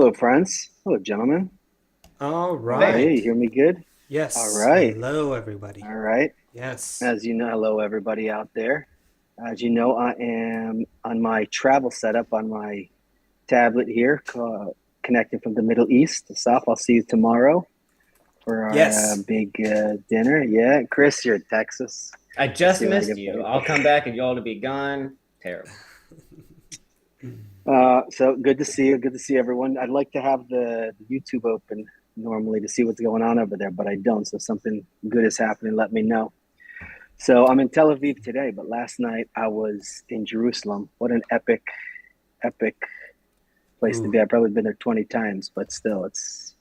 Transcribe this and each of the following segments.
Hello, friends. Hello, gentlemen. All Hey, you right. hear me good? All Yes. right. Hello, everybody. All right. Yes. As you know, hello, everybody out there. As you know, I am on my travel setup on my tablet here, connecting from the Middle East. Asaf, I'll see you tomorrow for our Yes. big dinner. Yeah, Chris, you're in Texas. I We'll just see what I missed get. you. I'll come back and you all to be gone. Terrible. So good to see you. Good to see everyone. I'd like to have the YouTube open normally to see what's going on over there, but I don't. So if something good is happening, let me know. So I'm in Tel Aviv today, but last night I was in Jerusalem. What an epic place to Ooh. be. I've probably been there 20 times, but still, it's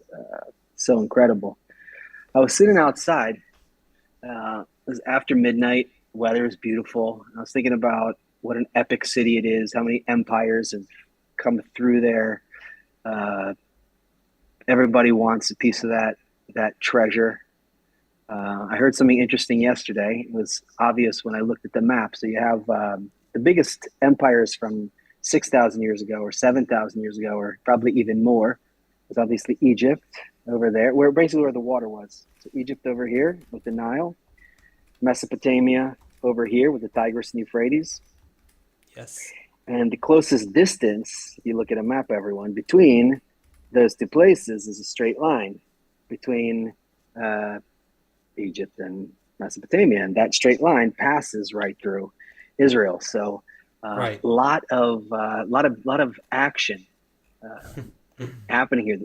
so incredible. I was sitting outside. It was after midnight. Weather was beautiful. I was thinking about what an epic city it is, how many empires have come through there. Uh, Everybody wants a piece of that treasure. I heard something interesting yesterday. It was obvious when I looked at the map. So you have the biggest empires from 6,000 years ago or 7,000 years ago, or probably even more. Was obviously Egypt over there, where basically where the water was. So Egypt over here with the Nile, Mesopotamia over here with the Tigris and Euphrates. Yes. And the closest distance, you look at a map, everyone, between those two places is a straight line between uh, Egypt and Mesopotamia, and that straight line passes right through Israel. So, Right. lot of action happening here.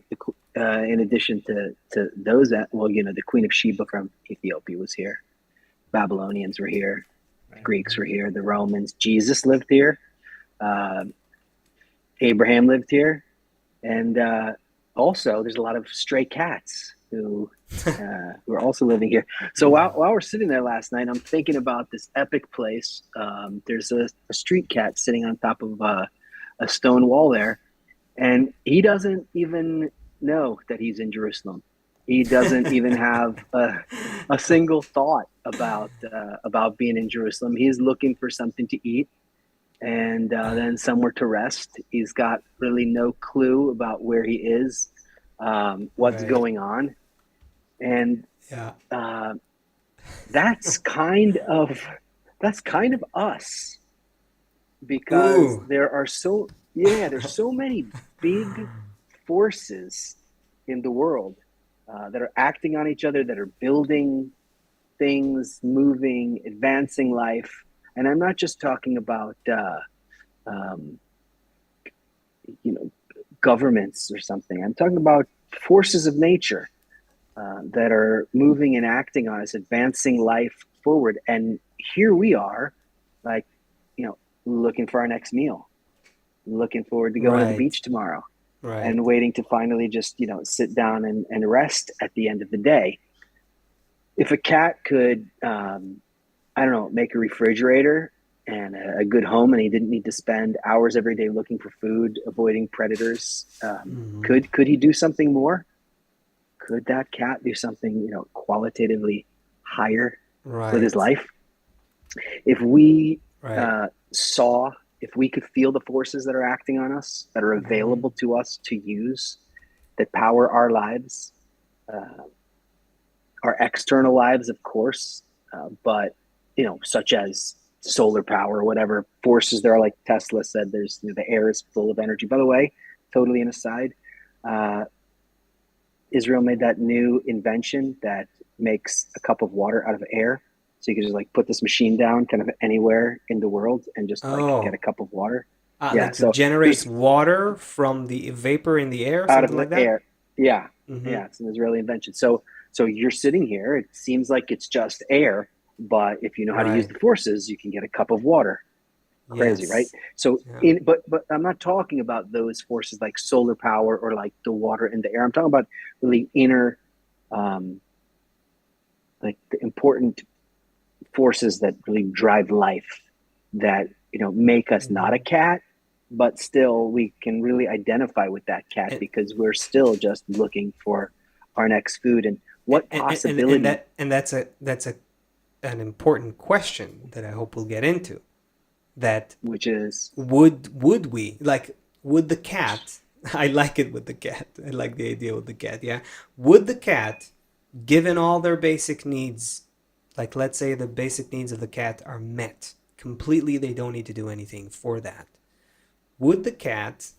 In addition to those, well, the Queen of Sheba from Ethiopia was here. Babylonians were here. The Right. Greeks were here. The Romans. Jesus lived here. Uh, Abraham lived here, and also there's a lot of stray cats who are also living here. So while we're sitting there last night, I'm thinking about this epic place. There's a street cat sitting on top of a stone wall there, and he doesn't even know that he's in Jerusalem. He doesn't even have a single thought about being in Jerusalem. He's looking for something to eat and then somewhere to rest. He's got really no clue about where he is, what's Right. going on, and Yeah. uh, that's kind of that's kind of us because Ooh. there's so many big forces in the world that are acting on each other, that are building things, moving, advancing life. And I'm not just talking about um, governments or something. I'm talking about forces of nature that are moving and acting on us, advancing life forward. And here we are, like, looking for our next meal, looking forward to going to the Right. beach tomorrow, Right. and waiting to finally just, sit down and rest at the end of the day. If a cat could, I don't know, make a refrigerator and a good home, and he didn't need to spend hours every day looking for food, avoiding predators, Hmm. could he do something more? Could that cat do something, qualitatively higher with his Right. life? If we Right. uh, saw, if we could feel the forces that are acting on us, that are Hmm. available to us to use, that power our lives, uh, our external lives, of course, but such as solar power or whatever forces there are. Like Tesla said, there's the air is full of energy. By the way, totally an aside, uh, Israel made that new invention that makes a cup of water out of air. So you can just like put this machine down kind of anywhere in the world and just like get a Oh. cup of water. Yeah. Like it So generates there's water from the vapor in the air, out of something the like that? air. Yeah. Hmm. Yeah. It's an Israeli invention. So you're sitting here. It seems like it's just air, but if you know how to use Right. the forces, you can get a cup of water. Crazy, right? Yes. So Yeah. but I'm not talking about those forces like solar power or like the water in the air. I'm talking about really inner, um, like the important forces that really drive life, that make us not a Hmm. cat, but still we can really identify with that cat And, because we're still just looking for our next food. And what and possibility, that's a an important question that I hope we'll get into. That which is would we like would the cat I like it with the cat. I like the idea with the cat. Yeah. Would the cat, given all their basic needs, like let's say the basic needs of the cat are met completely, they don't need to do anything for that. Would the cat,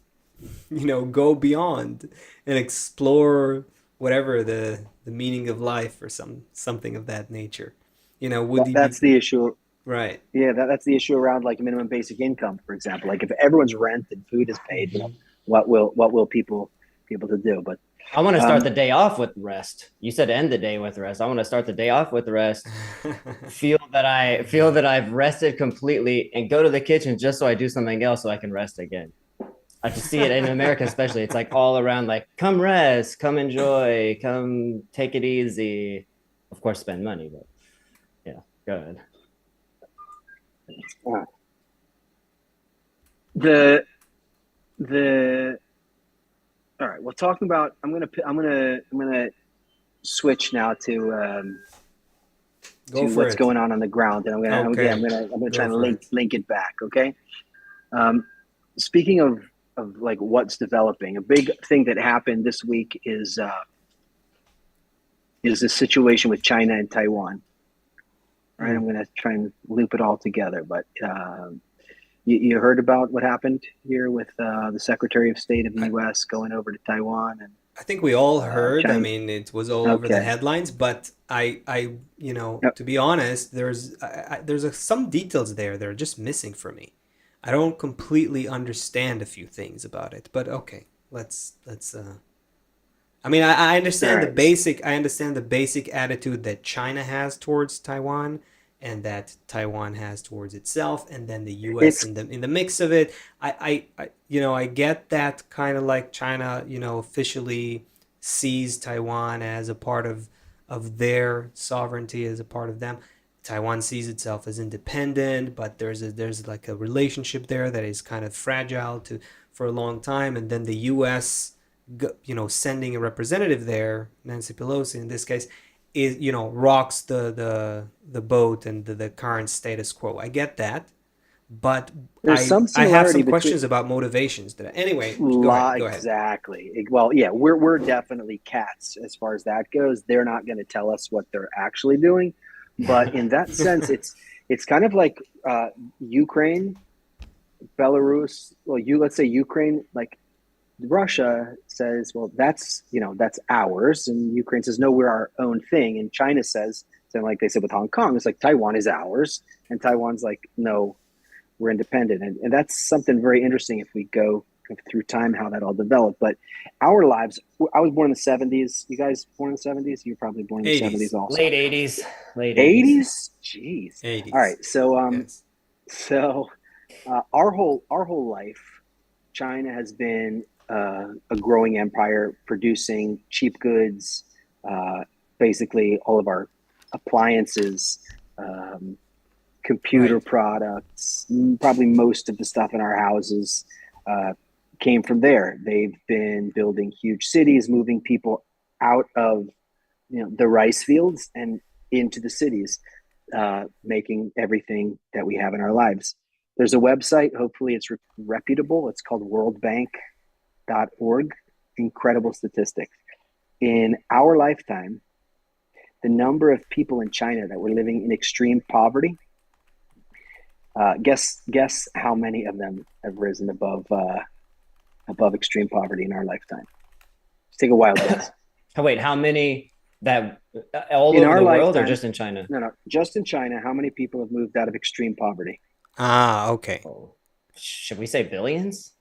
go beyond and explore whatever the meaning of life or something of that nature? Would he be That's the issue. right? Yeah, that's the issue around like minimum basic income, for example. Like if everyone's rent and food is paid, what will people be able to do? But I want to start um, the day off with rest. You said end the day with rest. I want to start the day off with rest. Feel that I've rested completely and go to the kitchen just so I do something else so I can rest again. I can see it in America, especially. It's like all around, like, come rest, come enjoy, come take it easy. Of course, spend money, but yeah, go ahead. the the all right. Well, talking about, I'm gonna switch now Go to for what's it. going on the ground, and Okay. I'm gonna try Go and for it. link it back. Okay. Um, Speaking of like what's developing, a big thing that happened this week is the situation with China and Taiwan. Right. I'm Mm. going to try and loop it all together, but you heard about what happened here with the Secretary of State of the I, U.S. going over to Taiwan and I think we all heard. I China. mean, it was all over the Okay. headlines, but Yep. to be honest, there's some details there that are just missing for me. I don't completely understand a few things about it, but okay, let's. I mean, I All understand the right. basic. I understand the basic attitude that China has towards Taiwan, and that Taiwan has towards itself, and then the U.S. It's in the mix of it. I get that kind of like China, officially sees Taiwan as a part of their sovereignty, as a part of them. Taiwan sees itself as independent, but there's like a relationship there that is kind of fragile to for a long time, and then the U.S. Sending a representative there, Nancy Pelosi in this case, is rocks the boat and the current status quo. I get that, but there's I some I have similarity some between questions about motivations. Anyway, law go ahead. exactly. Well, yeah, we're definitely cats as far as that goes. They're not going to tell us what they're actually doing, but in that sense, it's kind of like Ukraine, Belarus. Well, you let's say Ukraine, like Russia says, well, that's ours, and Ukraine says, no, we're our own thing, and China says, so like they said with Hong Kong, it's like Taiwan is ours, and Taiwan's like, no, we're independent, and that's something very interesting if we go through time how that all developed. But our lives, I was born in the '70s. You guys born in the '70s? You're probably born in the '70s 80s, also. Late 80s. Late 80s. '80s, jeez. All 80s. right, so Yes. so our whole life, China has been a growing empire producing cheap goods, basically all of our appliances, computer Right. products, probably most of the stuff in our houses uh, came from there. They've been building huge cities, moving people out of the rice fields and into the cities, making everything that we have in our lives. There's a website, hopefully it's reputable. It's called worldbank.org. Incredible statistics. In our lifetime, the number of people in China that were living in extreme poverty, guess how many of them have risen above extreme poverty in our lifetime. Just take a wild guess. Oh, wait, how many that all In over our the world or lifetime, just in China? no, just in China, how many people have moved out of extreme poverty? Okay. Oh, should we say billions?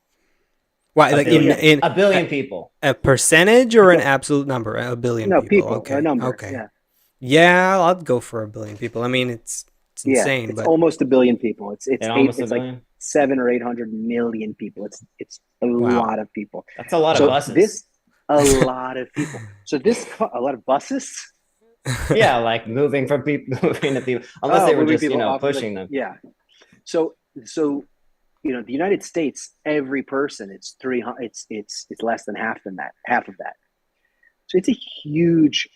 Why, A like in billion? in A a, billion people. a percentage or an Go, absolute number? A billion no, people. people, a Okay. number. Okay. Yeah, Yeah, I'd go for a billion people. I mean, it's yeah. insane, It's but almost a billion people. And Eight. almost a It's like billion. 700 or 800 million people. It's a wow. lot of people. That's a lot of So buses. this a lot of people. So a lot of buses. Yeah, like moving from people, moving to people, unless Oh, they were moving just, people off. Like pushing them. yeah. So the United States, every person, it's 300. It's less than half of that. So it's a huge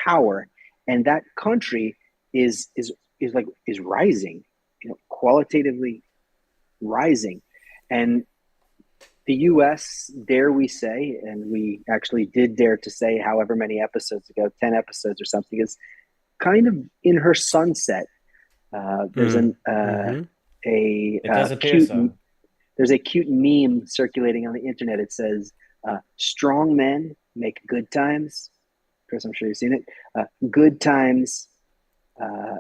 power, and that country is rising, qualitatively rising, and the US, dare we say, and we actually did dare to say however many episodes ago, 10 episodes or something, is kind of in her sunset. There's Mm. Mm-hmm. It does appear cute so. there's a cute meme circulating on the internet. It says, strong men make good times. Chris, I'm sure you've seen it. Good times, uh,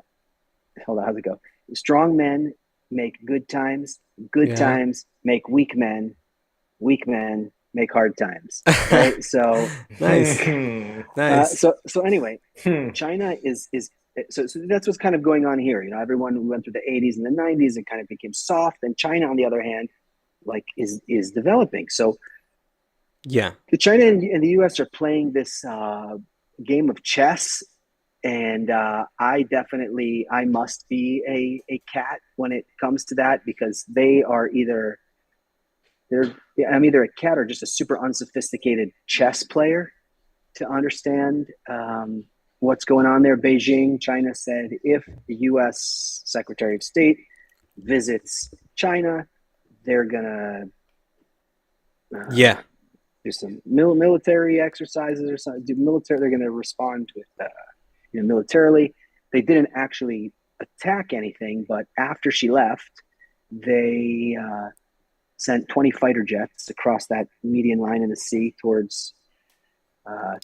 hold on, how's it go? Strong men make good times. Good Yeah. times make weak men. Weak men make hard times. Right. So, Nice. Nice. so anyway, China is so that's what's kind of going on here. You know, everyone went through the 80s and the 90s and kind of became soft, and China, on the other hand, like is developing. So Yeah. the China and the US are playing this game of chess, and I must be a cat when it comes to that, because they are either they're I'm either a cat or just a super unsophisticated chess player to understand what's going on there. Beijing, China said if the US Secretary of State visits China, they're gonna Yeah. do some military exercises or something. Do military. They're going to respond with, militarily. They didn't actually attack anything, but after she left, they sent 20 fighter jets across that median line in the sea towards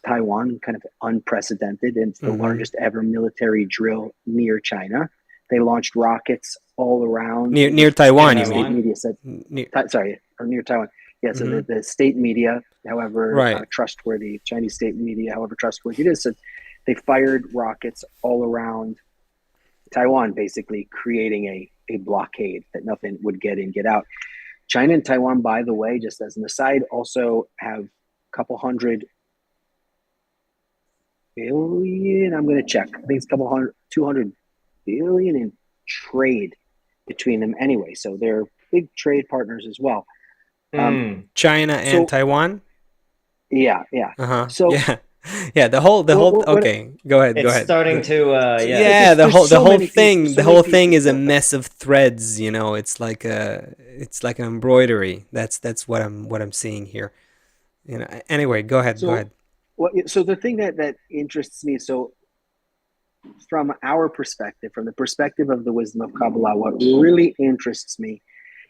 Taiwan, kind of unprecedented. And it's the Mm-hmm. largest ever military drill near China. They launched rockets all around. Near Near Taiwan, you State mean? Taiwan? media said, Near, sorry, or near Taiwan. Yeah, so mm-hmm. the state media, however Right. trustworthy, Chinese state media, however trustworthy it is, so they fired rockets all around Taiwan, basically creating a blockade that nothing would get in, get out. China and Taiwan, by the way, just as an aside, also have a couple hundred billion. I'm going to check. I think it's a couple hundred, 200 billion in trade between them anyway. So they're big trade partners as well. China and So Taiwan? yeah. Uh-huh. So Yeah. Yeah, the whole what okay, go ahead, go It's ahead. starting to, yeah. Yeah, the there's whole the so whole many pieces. There's thing, so the many whole thing pieces is a to it. mess of threads, you know. It's like an embroidery. That's what I'm seeing here. You know. Anyway, go ahead, go So ahead. so the thing that interests me, so from our perspective, from the perspective of the wisdom of Kabbalah, what really interests me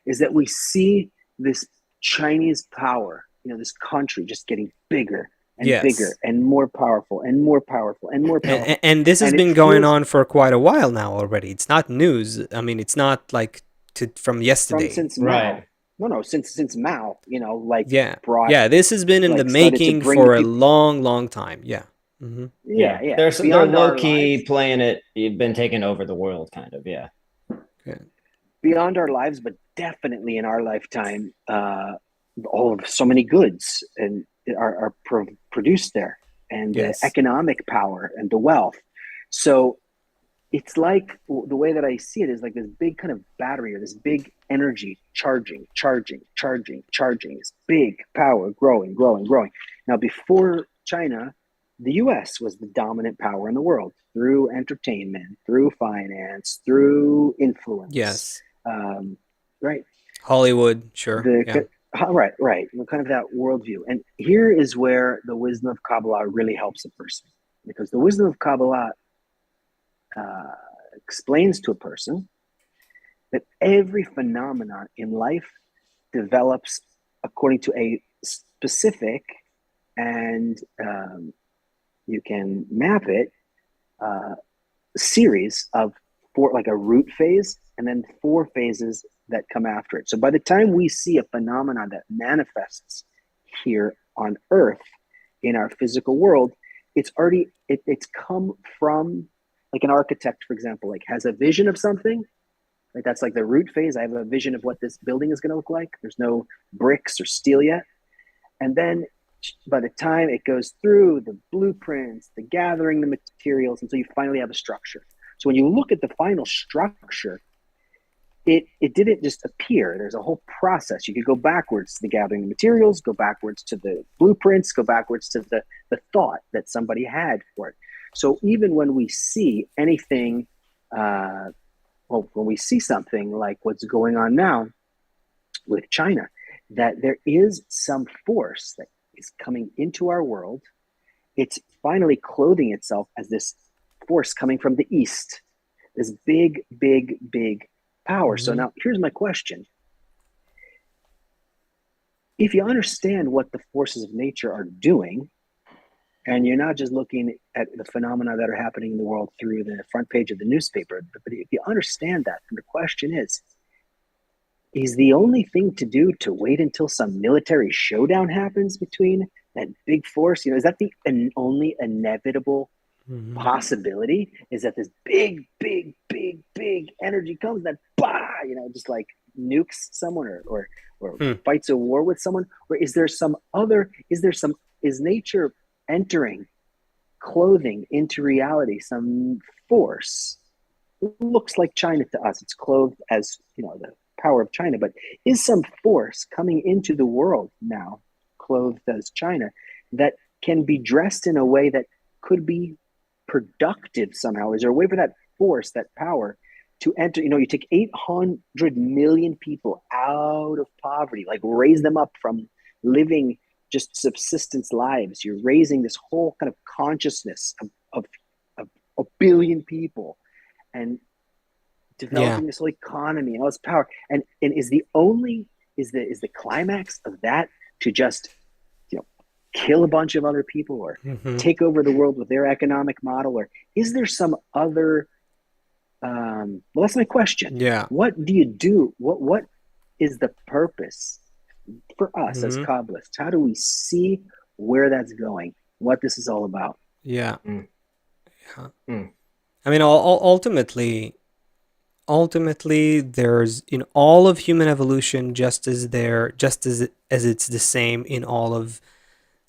is that we see this Chinese power, this country just getting bigger and bigger Yes. and more powerful and more powerful and more And, powerful. and this has And it been going feels on for quite a while now already. It's not news. I mean, it's not like from from yesterday. since Mao. Right. No, since Mao, like Yeah. brought Yeah, this has been in the like started to making bring the for a people. long, long time. Yeah. Mm-hmm. Yeah, Yeah. yeah. They're Beyond low our key lives, playing it. You've been taking over the world, kind of. Yeah. Okay. beyond our lives, but definitely in our lifetime, all of so many goods and are produced there, and the Yes. economic power and the wealth. So it's like the way that I see it is like this big kind of battery or this big energy charging, this big power growing. Now, before China, the US was the dominant power in the world through entertainment, through finance, through influence. Yes. Right. Hollywood, sure. Yeah. Right. Kind of that worldview. And here is where the wisdom of Kabbalah really helps a person, because the wisdom of Kabbalah uh, explains to a person that every phenomenon in life develops according to a specific, and you can map it, series of four, like a root phase, and then four phases that come after it. So by the time we see a phenomenon that manifests here on Earth in our physical world, it's come from, like an architect, for example, like has a vision of something. Like that's like the root phase. I have a vision of what this building is going to look like. There's no bricks or steel yet. And then by the time it goes through the blueprints, the gathering the materials, until you finally have a structure. So when you look at the final structure, it didn't just appear. There's a whole process. You could go backwards to the gathering the materials, go backwards to the blueprints, go backwards to the thought that somebody had for it. So even when we see anything, when we see something like what's going on now with China, that there is some force that is coming into our world. It's finally clothing itself as this force coming from the east, this big, big, big power. So Mm-hmm. now here's my question. If you understand what the forces of nature are doing, and you're not just looking at the phenomena that are happening in the world through the front page of the newspaper, but if you understand that, then the question is the only thing to do to wait until some military showdown happens between that big force? Is that the only inevitable Mm-hmm. possibility? Is that this big, big, big, big energy comes that, bah, just like nukes someone or Hmm. fights a war with someone? Or is nature entering, clothing into reality some force? It looks like China to us. It's clothed as, the power of China, but is some force coming into the world now, clothed as China, that can be dressed in a way that could be productive somehow? Is there a way for that force, that power, to enter? You take 800 million people out of poverty, like raise them up from living just subsistence lives. You're raising this whole kind of consciousness of a billion people, and Yeah. developing this whole economy and all this power. And is the climax of that to just kill a bunch of other people, or Mm-hmm. take over the world with their economic model? Or is there some other well, that's my question. Yeah. What do you do? What is the purpose for us as Mm-hmm. Kabbalists? How do we see where that's going, what this is all about? Yeah. Mm, Yeah. mm. I mean, ultimately, there's in all of human evolution, just as it's the same in all of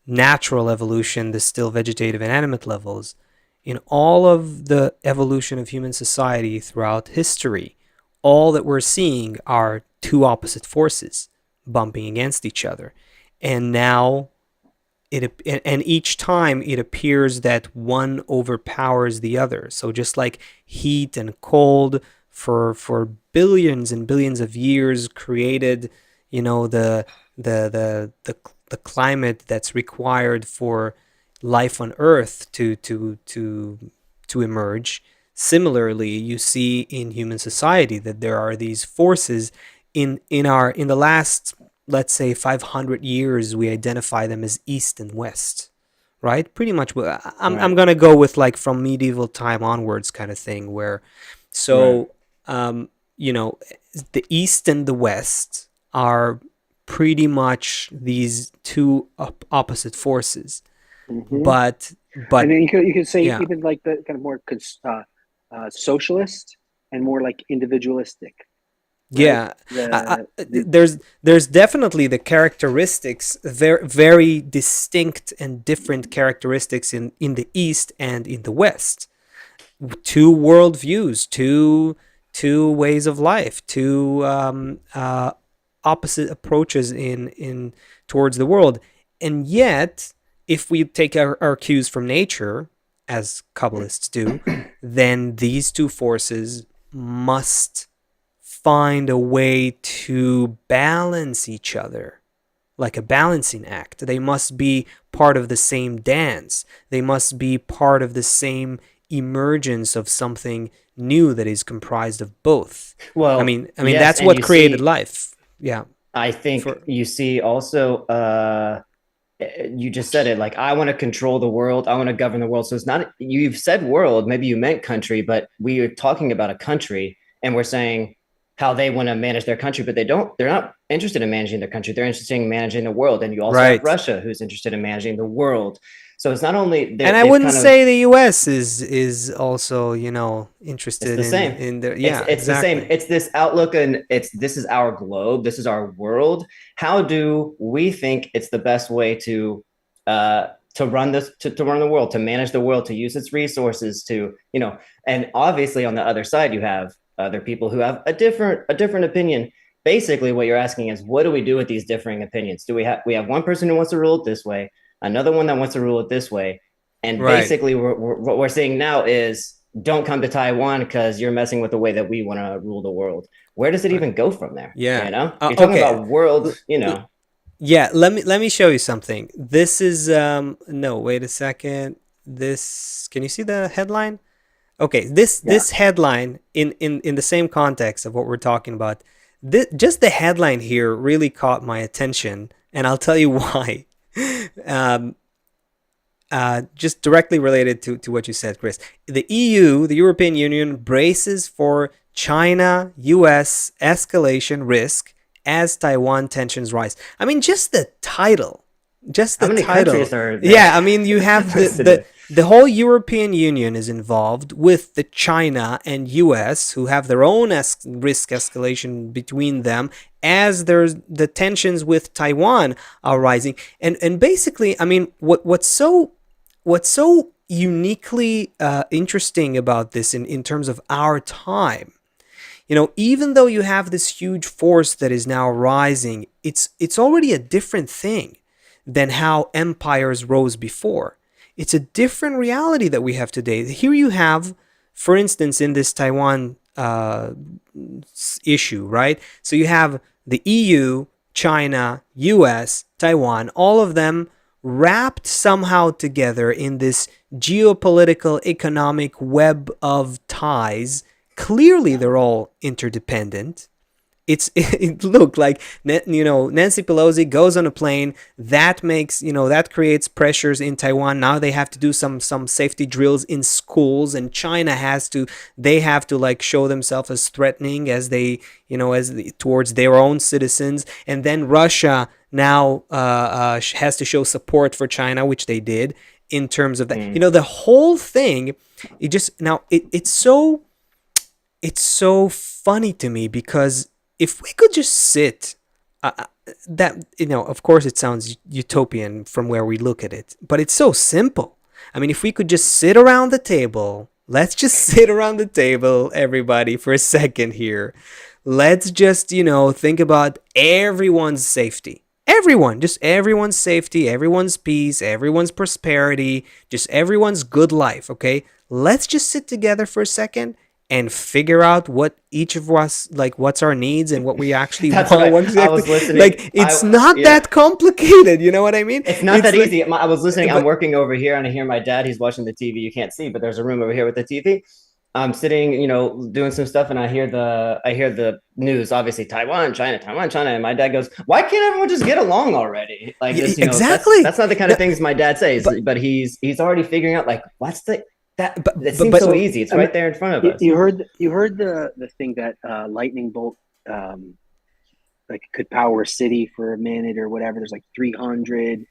natural evolution, the still vegetative and animate levels, in all of the evolution of human society throughout history, all that we're seeing are two opposite forces bumping against each other. And now and each time it appears that one overpowers the other. So just like heat and cold for billions and billions of years created, the climate that's required for life on Earth to emerge. Similarly, you see in human society that there are these forces in the last, let's say, 500 years. We identify them as East and West, right? Pretty much. I'm Right, gonna go with like from medieval time onwards kind of thing, where right. so um, you know the East and the West are pretty much these two opposite forces, Mm-hmm. but And but then you could say yeah. even like the kind of more socialist and more like individualistic, right? Yeah, The there's definitely the characteristics, very very distinct and different characteristics in the East and in the West. Two worldviews, two ways of life, two opposite approaches in towards the world, and yet, if we take our cues from nature, as Kabbalists do, then these two forces must find a way to balance each other, like a balancing act. They must be part of the same dance. They must be part of the same emergence of something new that is comprised of both. I Well, mean, I mean yes, that's and what you created see, life. Yeah. I think For you see also, you just said it, like, I want to control the world, I want to govern the world. So it's not, you've said world, maybe you meant country, but we are talking about a country, and we're saying how they want to manage their country, but they're not interested in managing their country. They're interested in managing the world. And you also have right. Russia, who's interested in managing the world. So it's not only And I they've wouldn't kind of, say the U.S. is also it's interested the same. in the It's yeah, it's the same. exactly. It's this outlook, and this is our globe. This is our world. How do we think it's the best way to run this, to run the world, to manage the world, to use its resources, to, and obviously on the other side you have other people who have a different opinion. Basically, what you're asking is, what do we do with these differing opinions? Do we have one person who wants to rule it this way, another one that wants to rule it this way, and Right. basically what we're seeing now is, don't come to Taiwan because you're messing with the way that we want to rule the world. Where does it Right. even go from there? Yeah. You're talking Okay. about world. Yeah, let me show you something. This is no, wait a second. This, can you see the headline? Okay, this Yeah. this headline in the same context of what we're talking about. Just the headline here really caught my attention, and I'll tell you why. Um, just directly related to what you said, Chris. The EU, the European Union, braces for China US escalation risk as Taiwan tensions rise. I mean, just the title. Just How the many title. countries are there Yeah, I mean, you have listed in it? the whole European Union is involved with the China and US, who have their own risk escalation between them as there's the tensions with Taiwan are rising. And basically, I mean, what's so uniquely interesting about this in terms of our time, even though you have this huge force that is now rising, it's already a different thing than how empires rose before. It's a different reality that we have today. Here you have, for instance, in this Taiwan issue, right? So you have the EU, China, US, Taiwan, all of them wrapped somehow together in this geopolitical economic web of ties. Clearly, they're all interdependent. It looked like, Nancy Pelosi goes on a plane, that makes, that creates pressures in Taiwan. Now they have to do some safety drills in schools, and China they have to like show themselves as threatening as they, towards their own citizens. And then Russia now has to show support for China, which they did in terms of that. The whole thing, it's so funny to me, because if we could just sit, that, of course it sounds utopian from where we look at it, but it's so simple. I mean, if we could just sit around the table, let's just sit around the table, everybody, for a second here. Let's just, think about everyone's safety. Everyone's safety, everyone's peace, everyone's prosperity, just everyone's good life, okay? Let's just sit together for a second and figure out what each of us, like, what's our needs and what we actually That's want. what What I exactly, was listening. like, it's not Yeah. that complicated. You know what I mean? It's not that like, easy. I was listening. I'm but working over here, and I hear my dad. He's watching the TV. You can't see, but there's a room over here with the TV. I'm sitting, doing some stuff, and I hear the news. Obviously, Taiwan, China, and my dad goes, "Why can't everyone just get along already?" Like this, exactly. That's not the kind of things my dad says. But But he's already figuring out like what's the that. but It but seems so but easy. It's I mean, right there in front of us. you heard the thing that lightning bolt like could power a city for a minute or whatever. There's like 300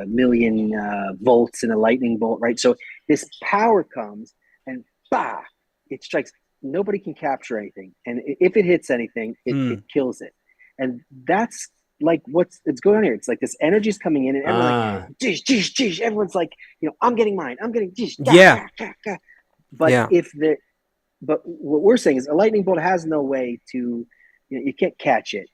million volts in a lightning bolt, right? So this power comes and bah, it strikes. Nobody can capture anything, and if it hits anything, it mm, kills it. And that's like what's it's going on here. It's like this energy's coming in, and everyone's like, Ah, geez, geez, geez. Everyone's like, I'm getting mine. I'm getting geez, gah, yeah, gah, gah, gah. But yeah. but what we're saying is a lightning bolt has no way to, you can't catch it.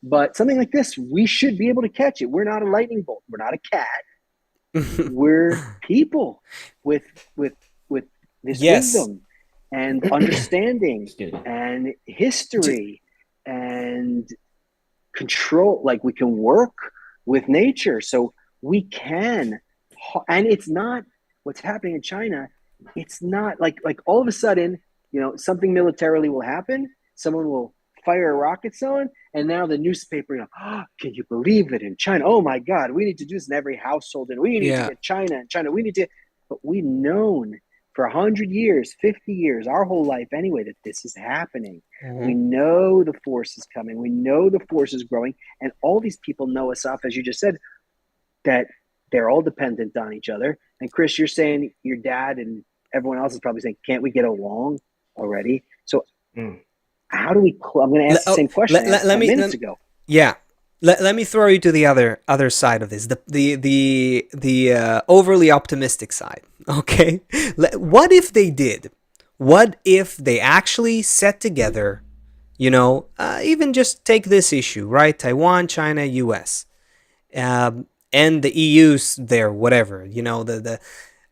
But something like this, we should be able to catch it. We're not a lightning bolt. We're not a cat. We're people with with with this Yes. wisdom and understanding excuse me. and J- history and control. Like we can work with nature, so we can. And it's not what's happening in China. It's not like all of a sudden, something militarily will happen. Someone will fire a rocket zone, and now the newspaper, can you believe it in China? Oh my God, we need to do this in every household, and we need to Yeah. get China and China. We need to, but we've known for 100 years, 50 years, our whole life anyway, that this is happening. We Mhm. know the force is coming. We know the force is growing, and all these people know us off, as you just said, that they're all dependent on each other. And Chris, you're saying your dad and everyone else is probably saying, can't we get along already? So Mm. how do we? I'm going to Let, ask the oh, same question let, I asked let, let 10 me minutes let, ago. yeah. Let me throw you to the other side of this, the overly optimistic side. Okay, what if they did? What if they actually set together? Even just take this issue, right? Taiwan, China, U.S., and the EU's there, whatever.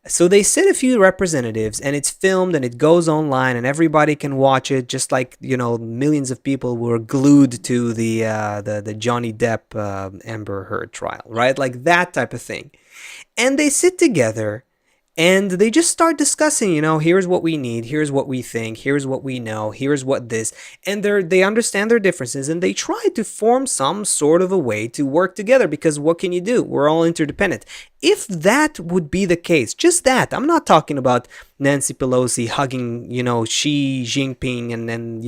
So they sent a few representatives, and it's filmed and it goes online, and everybody can watch it. Just like millions of people were glued to the Johnny Depp Amber Heard trial, right? Like that type of thing. And they sit together and they just start discussing, here's what we need, here's what we think, here's what we know, here's what this, and they understand their differences, and they try to form some sort of a way to work together, because what can you do? We're all interdependent. If that would be the case, just that, I'm not talking about Nancy Pelosi hugging, Xi Jinping, and then,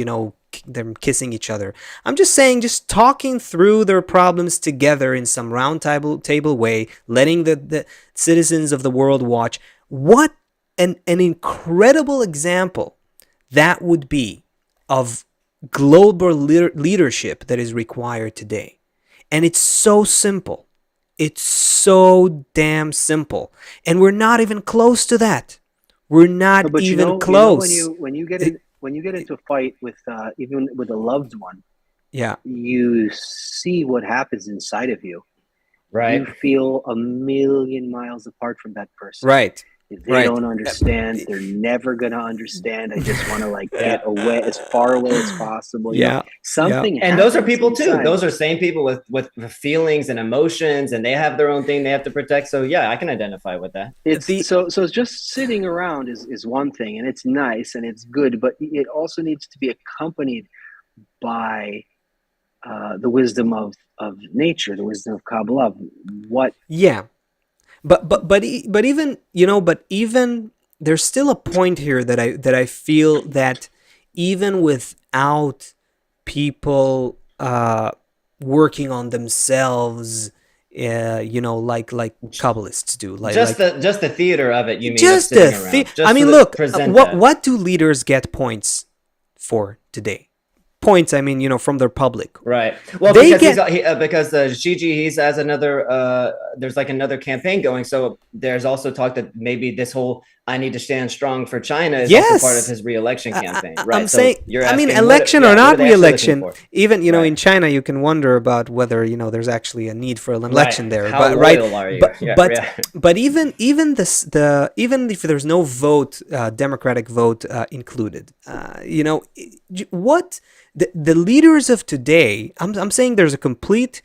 them kissing each other. I'm just saying, just talking through their problems together in some round table way, letting the citizens of the world watch. What an incredible example that would be of global leadership that is required today. And it's so simple. It's so damn simple. And we're not even close to that. We're not But even close. when you get into a fight with even with a loved one, Yeah. you see what happens inside of you. Right. You feel a million miles apart from that person. Right. If they Right. don't understand, they're never gonna understand. I just want to get away, as far away as possible. Yeah. Something. And those are people too. inside. Those are same people with feelings and emotions, and they have their own thing they have to protect. So yeah, I can identify with that. So just sitting around is one thing, and it's nice and it's good, but it also needs to be accompanied by the wisdom of nature, the wisdom of Kabbalah. What? Yeah. But even there's still a point here that I feel that even without people working on themselves, like Kabbalists do, just the theater of it. You mean just I mean, look, what do leaders get points for today? Points, I mean, from their public, right? Well, because Xi has another there's like another campaign going, so there's also talk that maybe this whole "I need to stand strong for China" is also part of his re-election campaign, right? I'm saying, asking, election or not re-election, even right. in China, you can wonder about whether there's actually a need for an election there. How loyal are you? But even even if there's no vote, democratic vote included, what the leaders of today, I'm saying there's a complete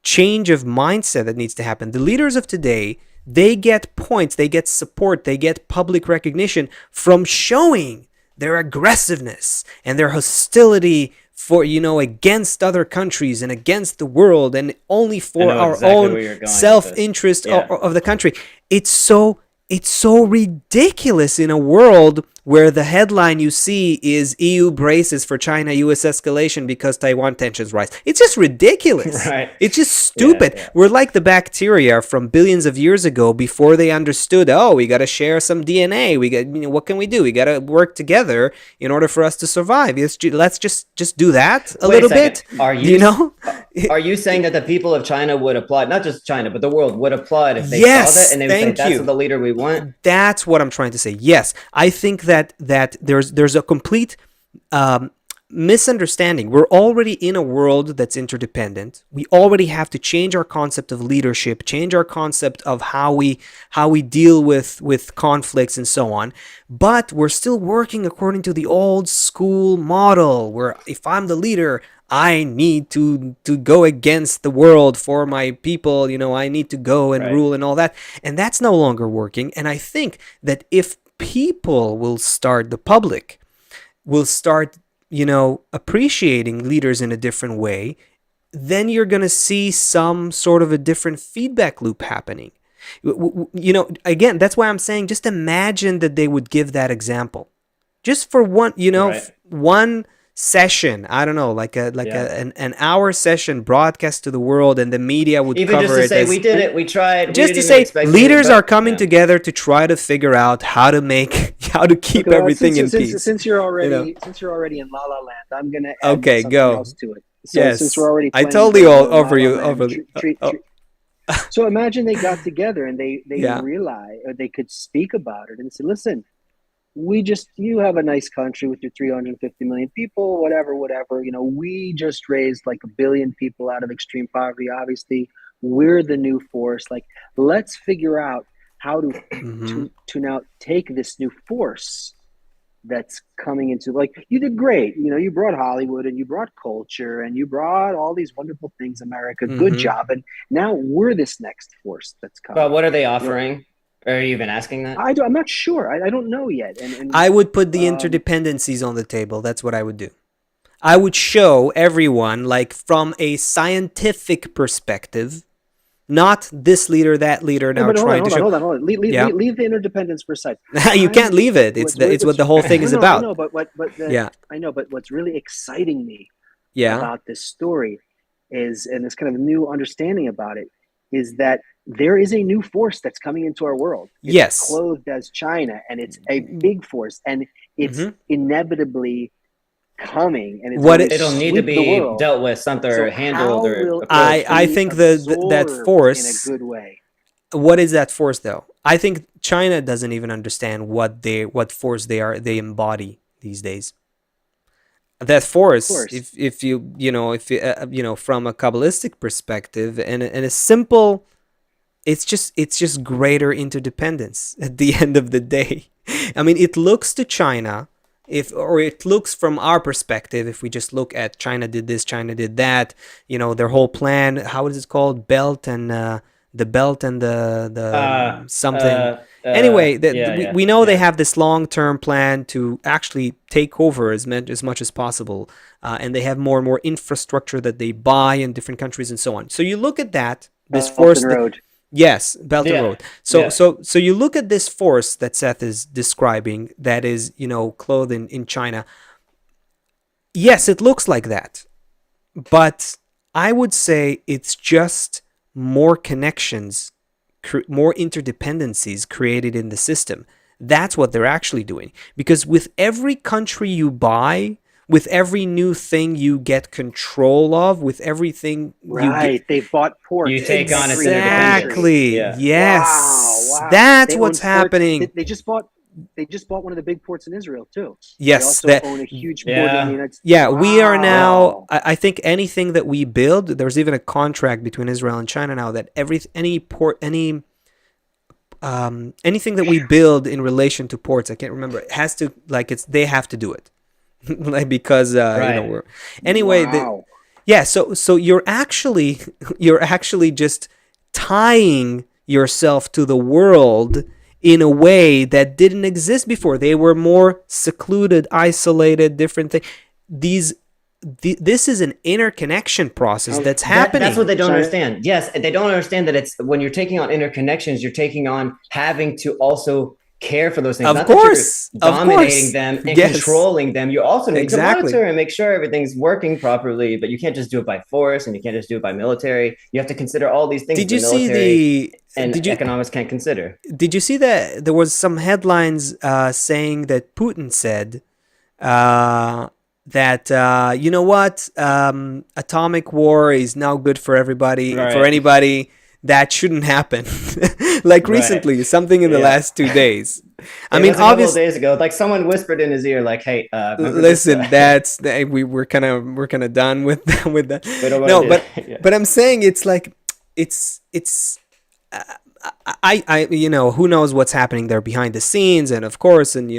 change of mindset that needs to happen. The leaders of today, they get points, they get support, they get public recognition from showing their aggressiveness and their hostility for against other countries and against the world, and only for our own self-interest of the country. It's so ridiculous in a world where the headline you see is EU braces for China-US escalation because Taiwan tensions rise. It's just ridiculous. Right. It's just stupid. Yeah. We're like the bacteria from billions of years ago before they understood, we got to share some DNA. We got, what can we do? We got to work together in order for us to survive. Let's just do that a little bit. Are you saying that the people of China would applaud, not just China, but the world would applaud if they saw that and they would say, that's the leader we want? That's what I'm trying to say. Yes, I think that there's a complete misunderstanding. We're already in a world that's interdependent. We already have to change our concept of leadership, change our concept of how we deal with conflicts and so on. But we're still working according to the old school model, where if I'm the leader, I need to go against the world for my people. I need to go and rule and all that. And that's no longer working. And I think that if people the public will start, appreciating leaders in a different way, then you're going to see some sort of a different feedback loop happening. Again, that's why I'm saying, just imagine that they would give that example. Just for one, one session, I don't know, like an hour session broadcast to the world, and the media would even cover just to it. Say we did it, we tried. Just to say, leaders are coming together to try to figure out how to keep everything in peace. Since you're already in La La Land, I'm gonna add something else to it. So yes, since we're already I totally over you. So imagine they got together and they realized, or they could speak about it and say, listen, you have a nice country with your 350 million people, whatever, we just raised like 1 billion people out of extreme poverty. Obviously, we're the new force. Let's figure out how Mm-hmm. to now take this new force that's coming into, like, you did great. You brought Hollywood and you brought culture and you brought all these wonderful things, America. Good Mm-hmm. job. And now we're this next force that's But coming. what are they You know, offering? Are you even asking that? I'm not sure. I don't know yet. And I would put the um, interdependencies on the table. That's what I would do. I would show everyone, like from a scientific perspective, not this leader, that leader yeah, now but hold on, trying to hold on, show. hold on, hold on. Yeah, Leave the interdependence for a side. you can't I'm leave it. what's It's what what's the whole thing is no, I about. know, but Yeah, I know, but what's really exciting me yeah, about this story is, and this kind of new understanding about it, is that there is a new force that's coming into our world. It's yes. clothed as China, and it's a big force, and it's Mm-hmm. inevitably coming, and it's What going to it, It'll need to sweep the be world. dealt with, something So or handled how or will it approached. I be think that absorbed in a force. good way? What is that force though? I think China doesn't even understand what force they embody these days. That Of force, course. if if from a Kabbalistic perspective, and a simple, it's just greater interdependence at the end of the day. I mean, it looks to China, if or it looks from our perspective, if we just look at China did this, China did that, their whole plan, how is it called, the belt and the something. Anyway, Yeah, yeah, we know they yeah. have this long-term plan to actually take over as much as possible, and they have more and more infrastructure that they buy in different countries and so on. So you look at that, this Belt force and that, Road. yes, Belt and Yeah, Road. So yeah. so you look at this force that Seth is describing that is, clothed in China. Yes, it looks like that, but I would say it's just more connections, more interdependencies created in the system. That's what they're actually doing. Because with every country you buy, with every new thing you get control of, with everything you get. Right. They've bought You ports in take on its every interdependence. country. Exactly. Yeah. Wow, Yes. wow. That's They what's own ports. happening. They just bought one of the big ports in Israel too. They Yes, also that. own a huge port in the Yeah. United States. Yeah, we are Yeah. now. Wow. I think anything that we build, there's even a contract between Israel and China now that any port, anything that we build in relation to ports, I can't remember, it has to, like, they have to do it, like, because Right. we're anyway. Wow. Yeah, so you're actually just tying yourself to the world in a way that didn't exist before. They were more secluded, isolated, different things. These this is an interconnection process Um, that's That's what happening. they don't China. understand. Yes, they don't understand that it's when you're taking on interconnections, you're taking on having to also care for those things. Of Not that you're course, of dominating course. them and Yes, controlling them. You also need to exactly. monitor and make sure everything's working properly, but you can't just do it by force and you can't just do it by military. You have to consider all these things Did the you see military the and did you economics can't consider. did you see that there was some headlines saying that Putin said uh, that you know what, atomic war is now good for everybody, for Right. anybody. That shouldn't happen. Like Right. recently, something in the Yeah. last 2 days. I It mean, was a couple of obviously, days ago. Like someone whispered in his ear, like, "Hey, remember this? listen, we're kind of done with with that. We don't want No, to do but that." Yeah. but I'm saying it's like it's who knows what's happening there behind the scenes, and of course, and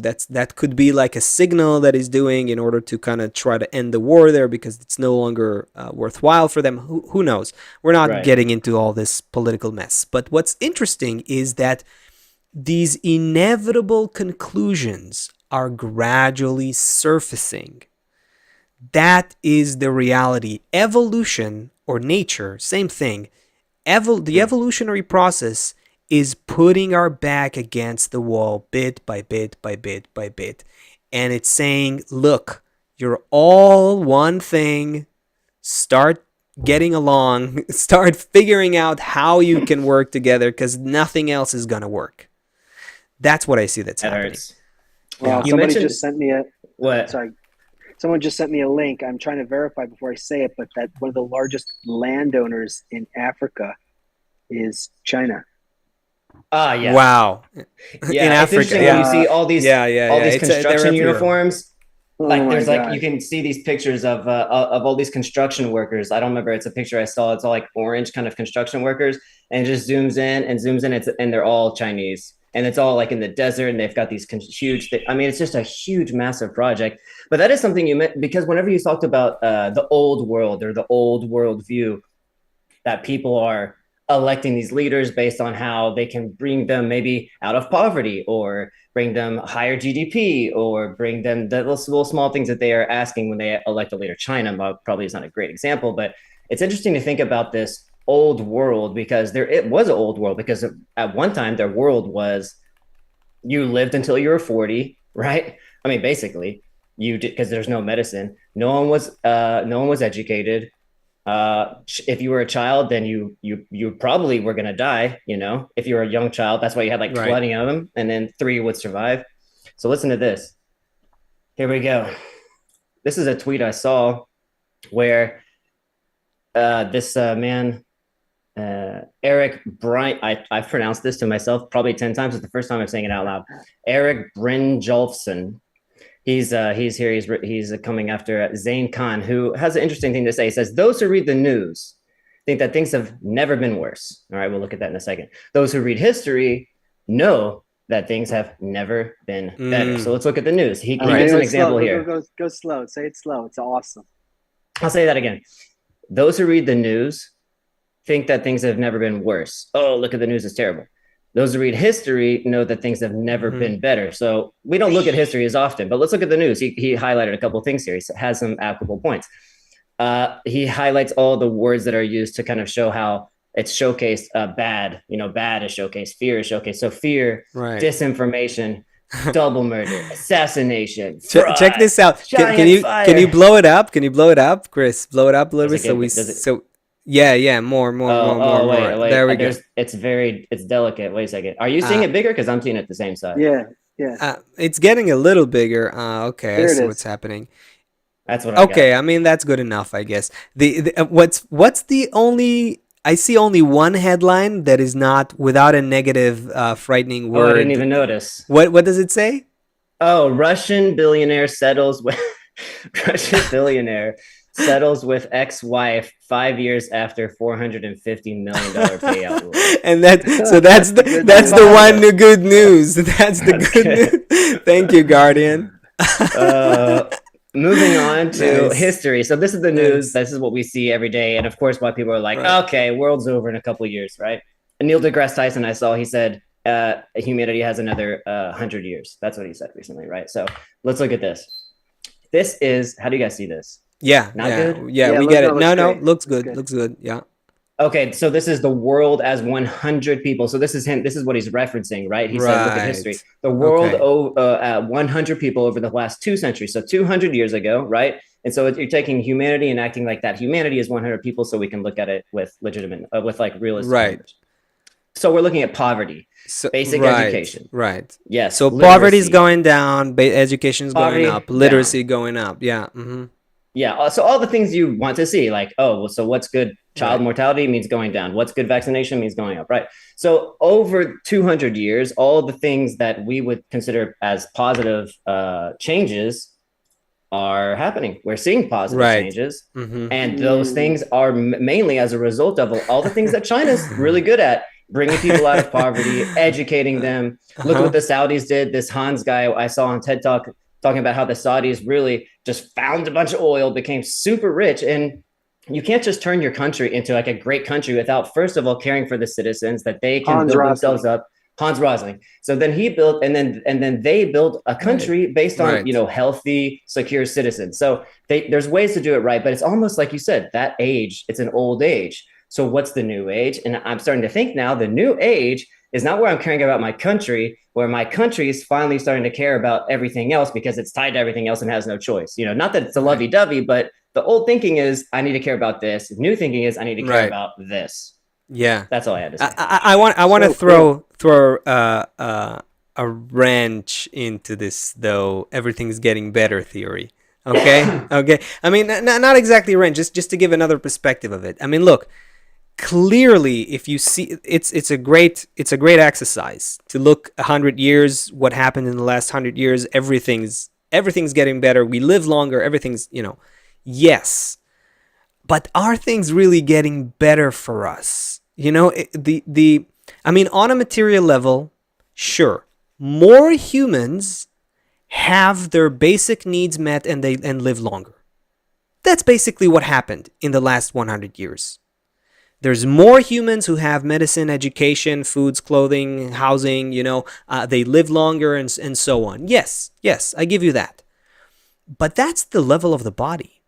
that could be like a signal that he's doing in order to kind of try to end the war there because it's no longer worthwhile for them. Who knows? We're not Right. getting into all this political mess. But what's interesting is that these inevitable conclusions are gradually surfacing. That is the reality. Evolution or nature, same thing. The Hmm. evolutionary process is putting our back against the wall bit by bit by bit by bit. And it's saying, look, you're all one thing. Start getting along. Start figuring out how you can work together because nothing else is going to work. That's what I see that's That happening. hurts. Well, Yeah. You somebody just mentioned sent me a what? sorry. Someone just sent me a link. I'm trying to verify before I say it, but that one of the largest landowners in Africa is China. Ah, yeah, Wow. In yeah. It's Africa. interesting when Yeah. you see all these Yeah. Yeah. all Yeah. these They're construction everywhere. uniforms. Oh Like my there's like you God. can see these pictures of all these construction workers. I don't remember. It's a picture I saw. It's all like orange kind of construction workers, and it just zooms in and zooms in. And they're all Chinese, and it's all like in the desert, and they've got these huge. I mean, it's just a huge, massive project. But that is something you meant because whenever you talked about the old world or the old world view, that people are electing these leaders based on how they can bring them maybe out of poverty or bring them higher GDP or bring them the little small things that they are asking when they elect a leader. China probably is not a great example, but it's interesting to think about this old world because it was an old world because at one time their world was you lived until you were 40, right? I mean, basically, you did because there's no medicine. No one was educated. If you were a child, then you probably were gonna die. You know, if you were a young child, that's why you had like Right. 20 of them, and then 3 would survive. So listen to this. Here we go. This is a tweet I saw where this man Eric Brink. I've pronounced this to myself probably 10 times. It's the first time I'm saying it out loud. Eric Brynjolfsson. He's here. He's coming after Zain Khan, who has an interesting thing to say. He says, those who read the news think that things have never been worse. All right, we'll look at that in a second. Those who read history know that things have never been better. So let's look at the news. He gives an example here. Go slow. Say it slow. It's awesome. I'll say that again. Those who read the news think that things have never been worse. Oh, look at the news. It's terrible. Those who read history know that things have never been better. So we don't look at history as often, but let's look at the news. He highlighted a couple of things here. He has some applicable points. He highlights all the words that are used to kind of show how it's showcased bad. You know, bad is showcased, fear is showcased. So fear, Right. disinformation, double murder, assassination. Fraud, check this out. Can you blow it up? Can you blow it up, Chris? Blow it up a little bit yeah, more. Wait, there we go. It's delicate. Wait a second. Are you seeing it bigger? Because I'm seeing it the same size. Yeah. It's getting a little bigger. Okay, I see what's happening. That's what I got. I mean that's good enough, I guess. What's the only? I see only one headline that is not without a negative, frightening word. I didn't even notice. What does it say? Oh, Russian billionaire settles with Russian billionaire settles with ex-wife 5 years after $450 million payout rule. And that's the one good news. That's the good news. Thank you, Guardian. Moving on to history. So this is the news. This is what we see every day. And of course, why people are like, okay, world's over in a couple of years, right? And Neil deGrasse Tyson, I saw, he said, humanity has another 100 years. That's what he said recently, right? So let's look at this. This is, how do you guys see this? Yeah, Not good? Yeah, we get it. No, looks good. Looks good. Yeah. Okay, so this is the world as 100 people. So this is him. This is what he's referencing, right? He said, look at history. The world at 100 people over the last 2 centuries. So 200 years ago, right? And so you're taking humanity and acting like that humanity is 100 people, so we can look at it with legitimate, with like realistic numbers. So we're looking at poverty, basic education. Right. Yes. So poverty is going down, education is going up, literacy going up. Yeah. Yeah. So all the things you want to see, like, so what's good? Child mortality means going down. What's good? Vaccination means going up, right? So over 200 years, all the things that we would consider as positive changes are happening. We're seeing positive changes. And those things are mainly as a result of all the things that China's really good at. Bringing people out of poverty, educating them. Look at what the Saudis did. This Hans guy I saw on TED Talk talking about how the Saudis really just found a bunch of oil, became super rich. And you can't just turn your country into like a great country without, first of all, caring for the citizens, that they can build themselves up. Hans Rosling. So then he built, and then they built a country based on, healthy, secure citizens. So there's ways to do it right, but it's almost like you said, that age, it's an old age. So what's the new age? And I'm starting to think now the new age is not where I'm caring about my country, where my country is finally starting to care about everything else because it's tied to everything else and has no choice. Not that it's a lovey-dovey, but the old thinking is I need to care about this. New thinking is I need to care about this. Yeah, that's all I had to say. I want to throw a wrench into this, though. Everything's getting better theory. Okay, okay. I mean, not exactly a wrench. Just to give another perspective of it. I mean, look. Clearly, if you see, it's a great exercise to look 100 years. What happened in the last 100 years? Everything's everything's getting better, we live longer, everything's, yes. But are things really getting better for us? On a material level, sure, more humans have their basic needs met and live longer. That's basically what happened in the last 100 years. There's more humans who have medicine, education, foods, clothing, housing, they live longer and so on. Yes, I give you that. But that's the level of the body.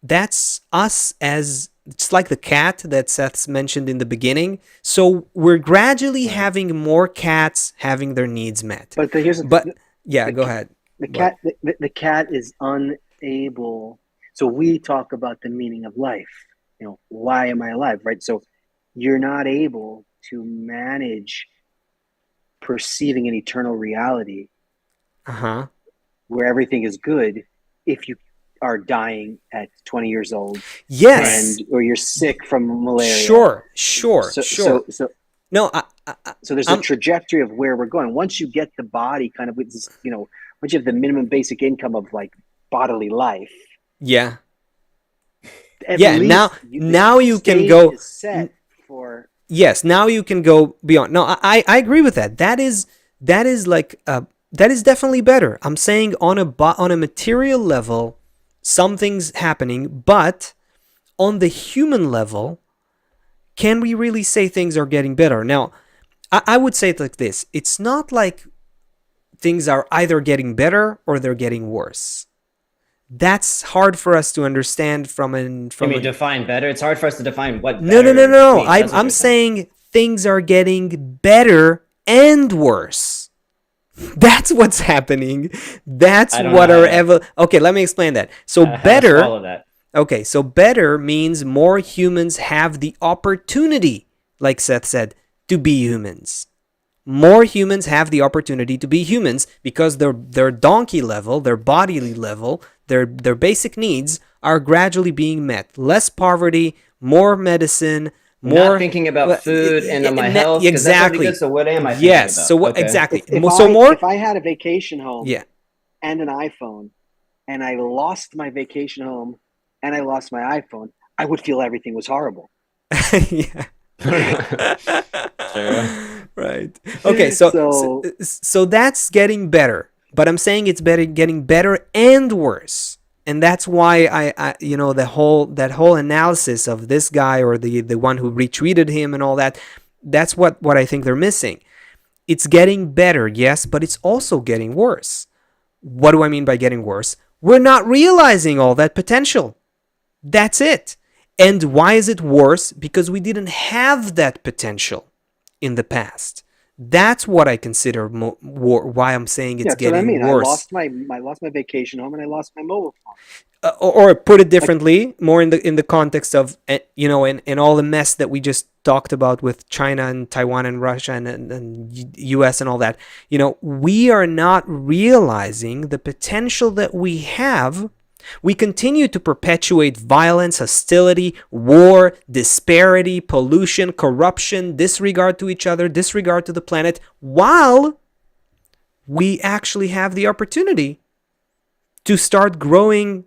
That's us it's like the cat that Seth mentioned in the beginning. So we're gradually having more cats having their needs met. But here's go ahead. The cat is unable. So we talk about the meaning of life. Why am I alive, right? So you're not able to manage perceiving an eternal reality where everything is good if you are dying at 20 years old. Yes. Or you're sick from malaria. Sure. So there's a trajectory of where we're going. Once you get the body kind of with this, once you have the minimum basic income of like bodily life. Yeah. Now you can go set for. Yes, now you can go beyond. No, I agree with that. That is definitely better. I'm saying on a material level, something's happening, but on the human level, can we really say things are getting better? Now, I would say it like this. It's not like things are either getting better or they're getting worse. That's hard for us to understand define better? It's hard for us to define what No. means. I'm saying things are getting better and worse. That's what's happening. That's what Okay, let me explain that. So better. Follow that. Okay, so better means more humans have the opportunity, like Seth said, to be humans. More humans have the opportunity to be humans because their donkey level, their bodily level, their basic needs are gradually being met. Less poverty, more medicine, more not thinking about food and my health. Exactly. So what am I thinking yes. about? So what okay. exactly? If I had a vacation home, yeah. and an iPhone, and I lost my vacation home, and I lost my iPhone, I would feel everything was horrible. Yeah. Sure. Right. Okay. So that's getting better, but I'm saying it's getting better and worse, and that's why I that whole analysis of this guy or the one who retweeted him and all that. That's what I think they're missing. It's getting better, yes, but it's also getting worse. What do I mean by getting worse? We're not realizing all that potential. That's it. And why is it worse? Because we didn't have that potential in the past. That's what I consider why I'm saying it's getting worse. I lost my vacation home and I lost my mobile phone. Or put it differently, more in the context of in all the mess that we just talked about with China and Taiwan and Russia and US and all that. We are not realizing the potential that we have. We continue to perpetuate violence, hostility, war, disparity, pollution, corruption, disregard to each other, disregard to the planet, while we actually have the opportunity to start growing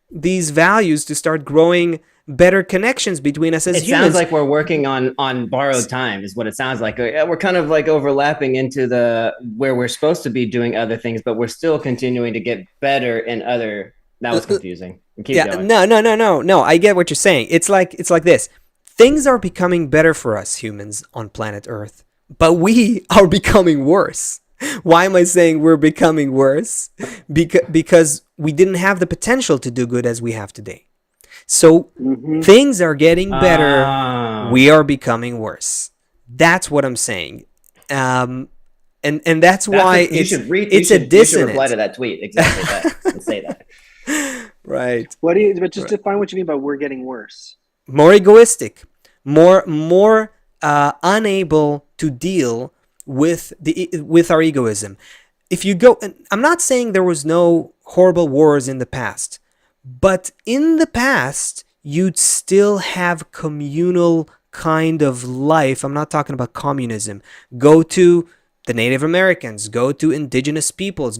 these values, to start growing better connections between us as humans. It sounds like we're working on borrowed time is what it sounds like. We're kind of like overlapping into where we're supposed to be doing other things, but we're still continuing to get better in other. That was confusing. Keep going. No. I get what you're saying. It's like this. Things are becoming better for us humans on planet Earth, but we are becoming worse. Why am I saying we're becoming worse? Because we didn't have the potential to do good as we have today. So things are getting better. We are becoming worse. That's what I'm saying. And that's why it's a dissonance. You should reply to that tweet exactly that and say that. Right. But just define what you mean by we're getting worse. More egoistic, more unable to deal with our egoism. If you go, I'm not saying there was no horrible wars in the past, but in the past you'd still have communal kind of life. I'm not talking about communism. Go to the Native Americans, go to indigenous peoples,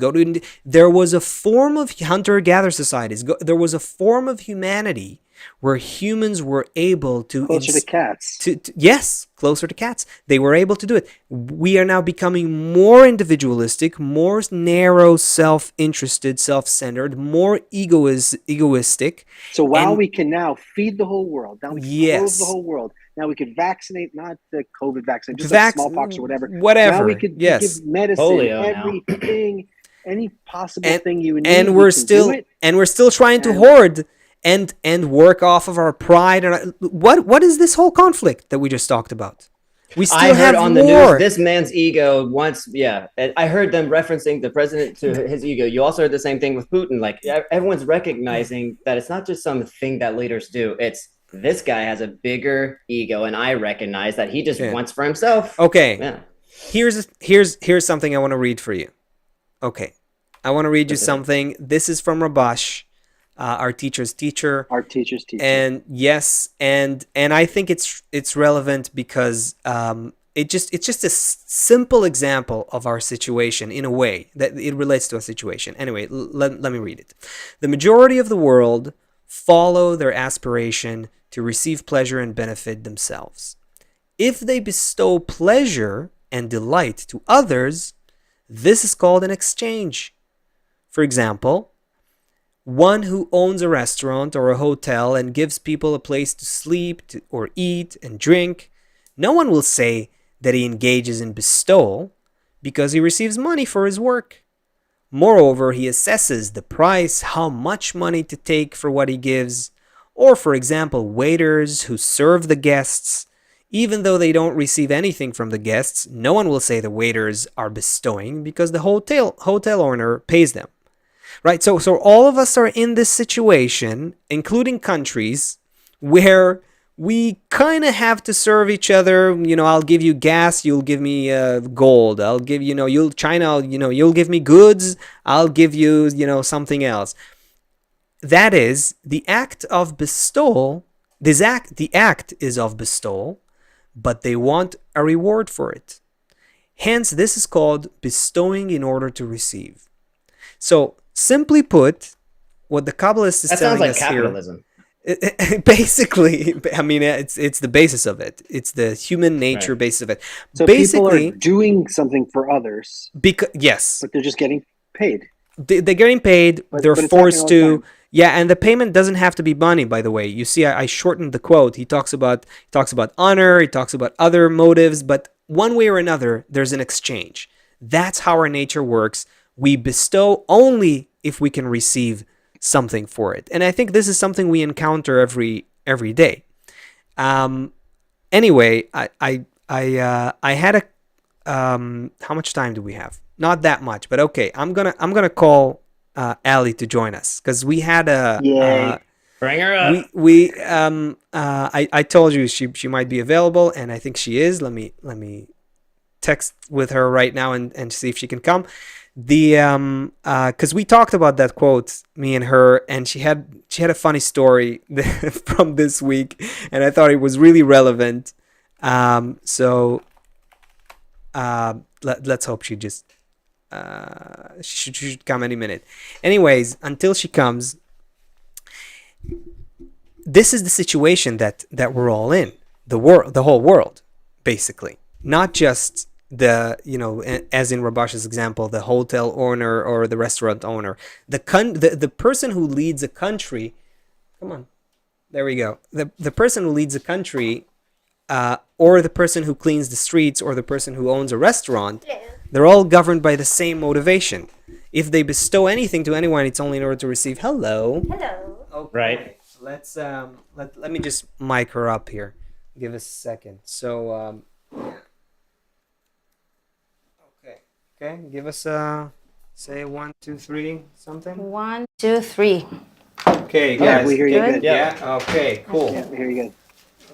there was a form of hunter-gatherer societies. There was a form of humanity where humans were able to Closer to cats. yes, closer to cats. They were able to do it. We are now becoming more individualistic, more narrow, self-interested, self-centered, more egoistic. So while And we can now feed the whole world, now we can clothe the yes, whole world. Now we could vaccinate, not the COVID vaccine, just like smallpox or whatever. Now whatever. we could Yes. give medicine, Polio now. everything, any possible And thing you would need. and we we're can still do it. and we're still trying to And hoard and work off of our pride. And what is this whole conflict that we just talked about? We still I heard have on war. the news this man's ego wants, yeah. I heard them referencing the president to his ego. You also heard the same thing with Putin. Like everyone's recognizing that it's not just something that leaders do. It's this guy has a bigger ego, and I recognize that he just wants for himself. Okay. Yeah. Here's something I want to read for you. Okay. I want to read you something. This is from Rabash, our teacher's teacher. Our teacher's teacher. And yes, and I think it's relevant because it's just a simple example of our situation in a way that it relates to a situation. Anyway, let me read it. The majority of the world follow their aspiration to receive pleasure and benefit themselves. If they bestow pleasure and delight to others, this is called an exchange. For example, one who owns a restaurant or a hotel and gives people a place to sleep or eat and drink, no one will say that he engages in bestowal because he receives money for his work. Moreover, he assesses the price, how much money to take for what he gives. Or, for example, waiters who serve the guests, even though they don't receive anything from the guests, no one will say the waiters are bestowing because the hotel owner pays them. Right? So all of us are in this situation, including countries, where we kind of have to serve each other. I'll give you gas, you'll give me gold. I'll give you'll give me goods, I'll give you something else. That is the act of bestowal. The act is of bestowal, but they want a reward for it. Hence, this is called bestowing in order to receive. So, simply put, what the Kabbalist is telling us here. That sounds like capitalism. Basically, I mean, it's the basis of it. It's the human nature basis of it. So basically, people are doing something for others. Yes. But they're just getting paid. They're getting paid. They're forced to. Yeah, and the payment doesn't have to be money, by the way. You see, I shortened the quote. He talks about honor. He talks about other motives. But one way or another, there's an exchange. That's how our nature works. We bestow only if we can receive something for it. And I think this is something we encounter every day. Anyway, I had a how much time do we have? Not that much, but okay. I'm gonna call Ali to join us because we had a bring her up. I told you she might be available, and I think she is. Let me text with her right now and see if she can come. Because we talked about that quote, me and her, and she had a funny story from this week, and I thought it was really relevant. So let's hope she just she should come any minute. Anyways, until she comes, this is the situation that we're all in. The whole world, basically, not just as in Rabash's example, the hotel owner or the restaurant owner, the person who leads a country. Come on, there we go. The person who leads a country, or the person who cleans the streets, or the person who owns a restaurant, they're all governed by the same motivation. If they bestow anything to anyone, it's only in order to receive. Hello. Okay. Right. Let's let me just mic her up here. Give us a second. So Okay, give us say 1, 2, 3 something. 1, 2, 3. Okay, guys. Yeah, we hear you good. Yeah. Okay. Cool. Yeah, we hear you good.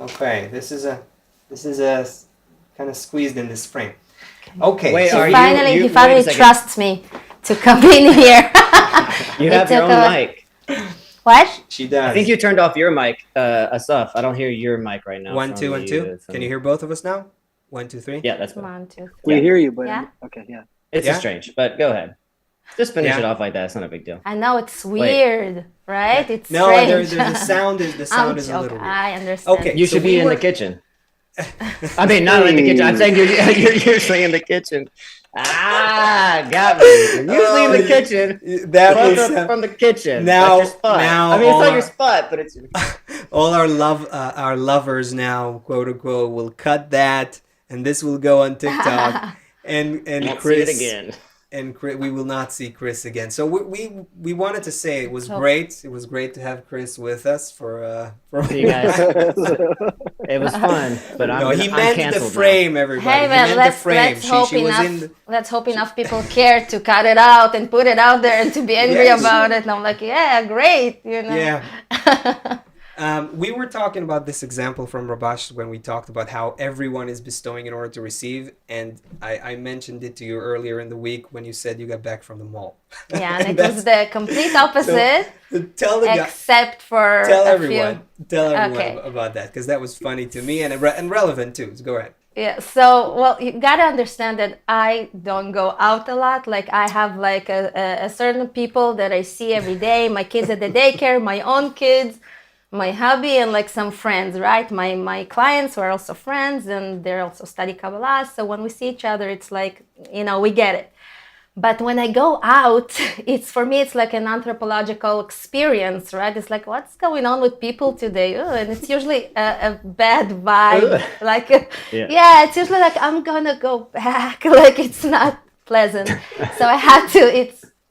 Okay, this is a kind of squeezed in this frame. Okay. Wait, so he finally trusts me to come in here. You have your own mic. What? She does. I think you turned off your mic, Asaf. I don't hear your mic right now. 1, 2, 1, 2. Can you hear both of us now? 1, 2, 3. Yeah, that's Come better. on, 2, 3. We hear you, but Yeah? okay, yeah. It's Yeah? strange, but go ahead. Just finish Yeah. it off like that. It's not a big deal. I know it's weird, right? It's No, strange. there's the sound is I'm a joking. little weird. I understand. Okay. You So should we be in were- the kitchen. I mean, not in the kitchen. I'm saying you're usually in the kitchen. Got me. You're usually in the kitchen. That was From the kitchen. now- That's your spot. now I mean, it's all not our- your spot, but it's your... all our lovers now, quote unquote, will cut that, and this will go on TikTok. And Won't Chris see it again. and we will not see Chris again. So we wanted to say it was So- great. It was great to have Chris with us for See you guys. It was fun, but No, he I'm meant the canceled frame, everybody. Hey He man, meant let's the frame. hope She was enough. in the, Let's hope enough people care to cut it out and put it out there and to be angry Yes. about it. And I'm like, yeah, great, you know. yeah. We were talking about this example from Rabash when we talked about how everyone is bestowing in order to receive, and I mentioned it to you earlier in the week when you said you got back from the mall. Yeah, and it was the complete opposite, Tell the guy, except for tell a everyone, few. tell everyone Okay. about that because that was funny to me and relevant too. So go ahead. Yeah, so well, you gotta understand that I don't go out a lot. Like I have like a certain people that I see every day. My kids at the daycare, my own kids, my hubby, and like some friends. Right, my clients who are also friends, and they're also study Kabbalah. So when we see each other, it's like we get it. But when I go out, for me, it's like an anthropological experience, right? It's like, what's going on with people today? Oh, and it's usually a bad vibe. Like, yeah, it's usually like, I'm gonna go back. Like, it's not pleasant. So I had to,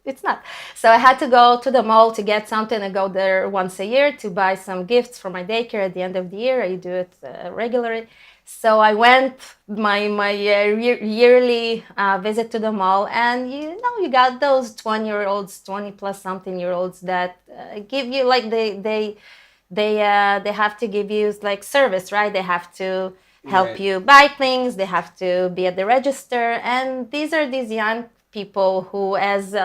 it's not. So I had to go to the mall to get something. I go there once a year to buy some gifts for my daycare at the end of the year. I do it regularly. So I went my yearly visit to the mall, and you got those 20-year-olds, 20 plus something year olds that give you like they have to give you like service, right? They have to help Right. you buy things. They have to be at the register, and these are these young people who, as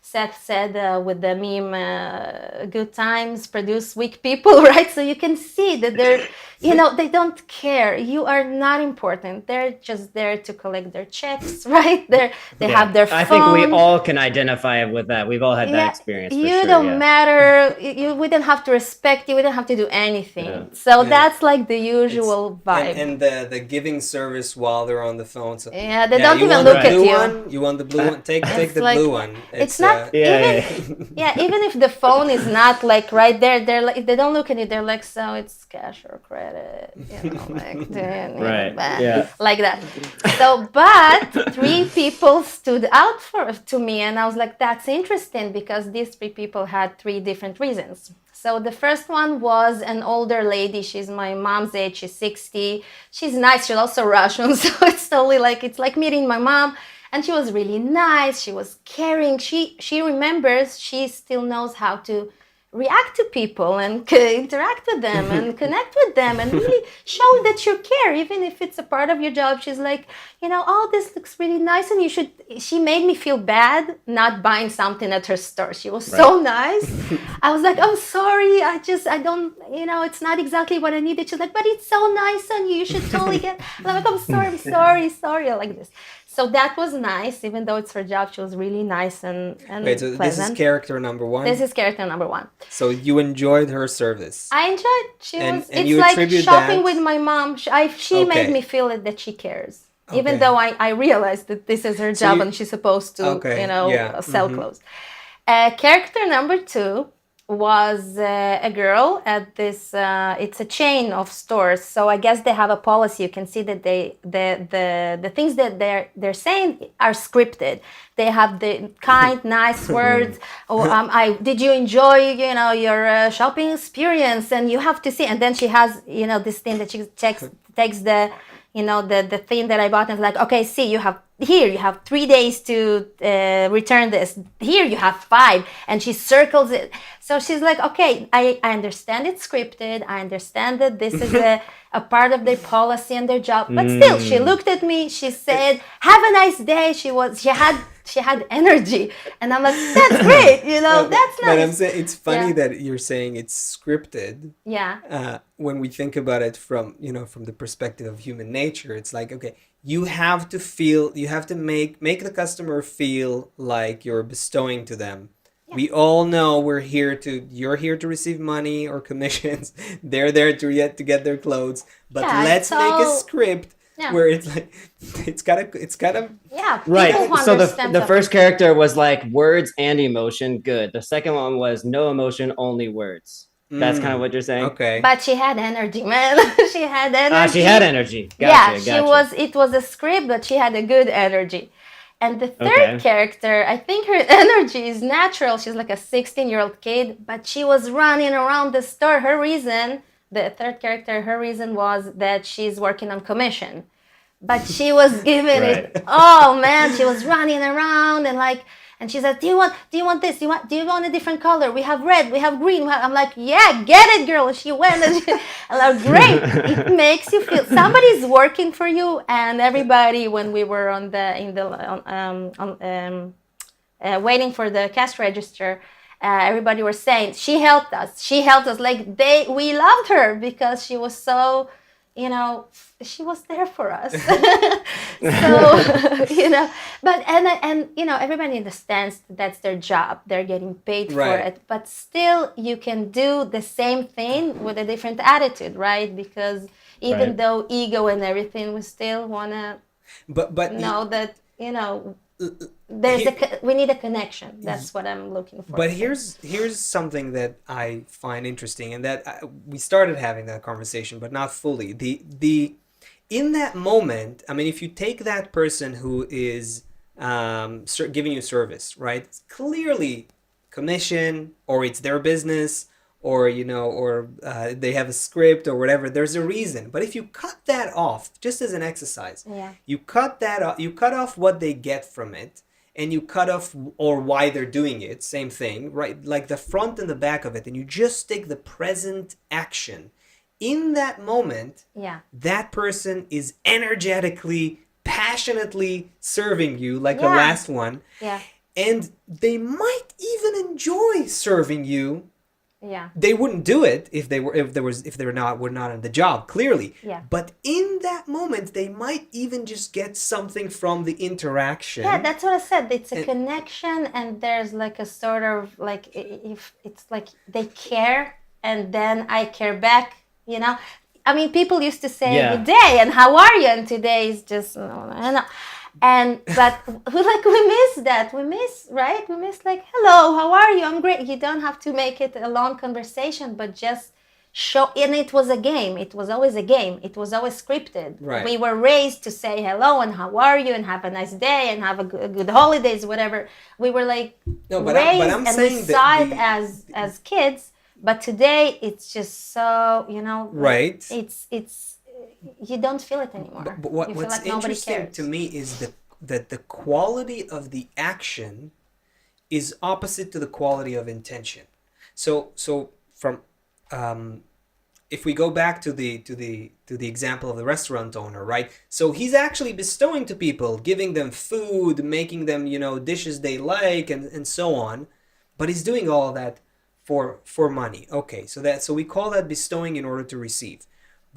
Seth said with the meme, good times produce weak people, right? So you can see that they're, they don't care. You are not important. They're just there to collect their checks, right? They have their phone. I think we all can identify with that. We've all had that experience. You for sure, don't matter. We don't have to respect you. We don't have to do anything. Yeah. So Yeah. that's like the usual vibe. And the giving service while they're on the phone. So Yeah, they don't you even want look the at blue you. one? You want the blue one? Take the like- blue one. It's not even if the phone is not like right there, they're like, if they don't look at it, they're like, so it's cash or credit, like Right. Yeah. like that. So, but 3 people stood out to me, and I was like, that's interesting because these 3 people had 3 different reasons. So the first one was an older lady. She's my mom's age. She's 60. She's nice. She's also Russian, so it's totally like, it's like meeting my mom. And she was really nice. She was caring. She remembers. She still knows how to react to people and interact with them and connect with them and really show that you care, even if it's a part of your job. She's like, oh, this looks really nice, and you should. She made me feel bad not buying something at her store. She was so nice. I was like, I'm sorry. I don't. It's not exactly what I needed. She's like, but it's so nice on you. You should totally get. I'm like, I'm sorry. I like this. So that was nice, even though it's her job. She was really nice and Wait, so pleasant. this is character number 1? This is character number 1. So you enjoyed her service. I enjoyed. And It's you like attribute shopping that- with my mom. She made Okay. me feel that she cares, Okay. even though I realized that this is her So job you- and she's supposed to, Okay, yeah, sell clothes. Character number 2 was a girl at this. It's a chain of stores, so I guess they have a policy. You can see that the things that they're saying are scripted. They have the kind, nice words. Did you enjoy your shopping experience? And you have to see. And then she has this thing that she takes the the thing that I bought and it's like, okay, see, you have 3 days to return this. Here you have 5, and she circles it. So she's like, okay, I understand it's scripted. I understand that this is a part of their policy and their job. But still, she looked at me. She said, have a nice day. She had she had energy, and I'm like, that's great, that's But I'm nice. saying it's funny Yeah. that you're saying it's scripted. Yeah. When we think about it from from the perspective of human nature, it's like, okay, you have to feel, you have to make the customer feel like you're bestowing to them. Yeah. We all know you're here to receive money or commissions. They're there to get their clothes. But Yeah, let's it's make a all- script Yeah. where it's like it's gotta Yeah. Right. People who So understand the stuff. first character was like words and emotion. Good. The second one was no emotion, only words. That's kind of what you're saying. Okay. But she had energy, man. She had energy. She had energy. Yeah, Gotcha. she Gotcha. was. It was a script, but she had a good energy. And the third Okay. character, I think her energy is natural. She's like a 16-year-old kid, but she was running around the store. Her reason, the third character, her reason was that she's working on commission. But she was giving it. Right. Oh man, she was running around and she said, "Do you want this? Do you want a different color? We have red, we have green." I'm like, "Yeah, get it, girl." She went and I'm like, "Great." It makes you feel somebody's working for you, and everybody when we were waiting for the cash register, everybody was saying she helped us. She helped us. Like we loved her because she was so, she was there for us. So, but everybody understands that's their job. They're getting paid for Right. it. But still, you can do the same thing with a different attitude, right? Because even Right. though ego and everything, we still want to But know that, we need a connection. That's what I'm looking for. But here's something that I find interesting, and that we started having that conversation, but not fully. The in that moment, I mean, if you take that person who is giving you service, right? It's clearly commission, or it's their business, or they have a script or whatever. There's a reason. But if you cut that off, just as an exercise, Yeah. you cut that off. You cut off what they get from it, and you cut off or why they're doing it. Same thing, right? Like the front and the back of it, and you just take the present action. In that moment, Yeah. that person is energetically, passionately serving you, like the Yeah. last one, Yeah. and they might even enjoy serving you. Yeah. They wouldn't do it if they were not in the job, clearly. Yeah. But in that moment, they might even just get something from the interaction. Yeah, that's what I said. It's a And- connection, and there's like a sort of like, if it's like they care, and then I care back. I mean, people used to say Yeah. good day and how are you, and today is just no. But we miss that. We miss, right? We miss like, hello, how are you? I'm great. You don't have to make it a long conversation, but just show. And it was a game. It was always a game. It was always scripted. Right. We were raised to say hello and how are you and have a nice day and have a good holidays, whatever. We were like No, but raised, I'm and we saying saw that it as kids. But today it's just so Right. It's you don't feel it anymore. But you feel what's like nobody interesting cares. to me is that the quality of the action is opposite to the quality of intention. So from if we go back to the example of the restaurant owner, right? So he's actually bestowing to people, giving them food, making them dishes they like, and so on. But he's doing all of that for money. Okay, so we call that bestowing in order to receive.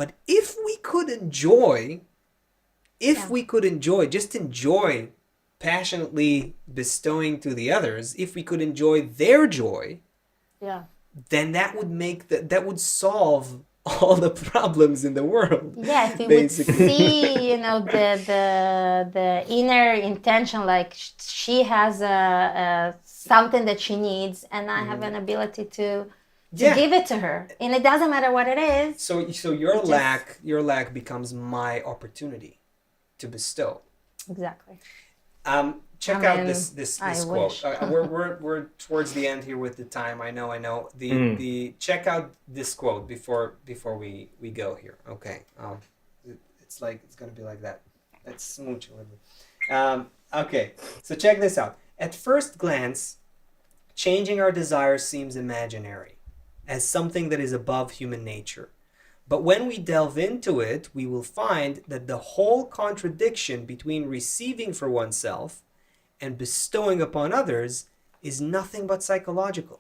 But if we could enjoy, just enjoy passionately bestowing to the others, if we could enjoy their joy, Yeah. then that would solve all the problems in the world. Yeah, if we basically. would see, the inner intention, like she has a something that she needs, and I have an ability to Yeah. give it to her, and it doesn't matter what it is. So your lack becomes my opportunity to bestow. Exactly. Check I out mean, this I quote. wish. We're towards the end here with the time. I know. The check out this quote before we go here. Okay. It's gonna be like that. Let's smooch a little bit. Okay. So check this out. At first glance, changing our desires seems imaginary, as something that is above human nature. But when we delve into it, we will find that the whole contradiction between receiving for oneself and bestowing upon others is nothing but psychological.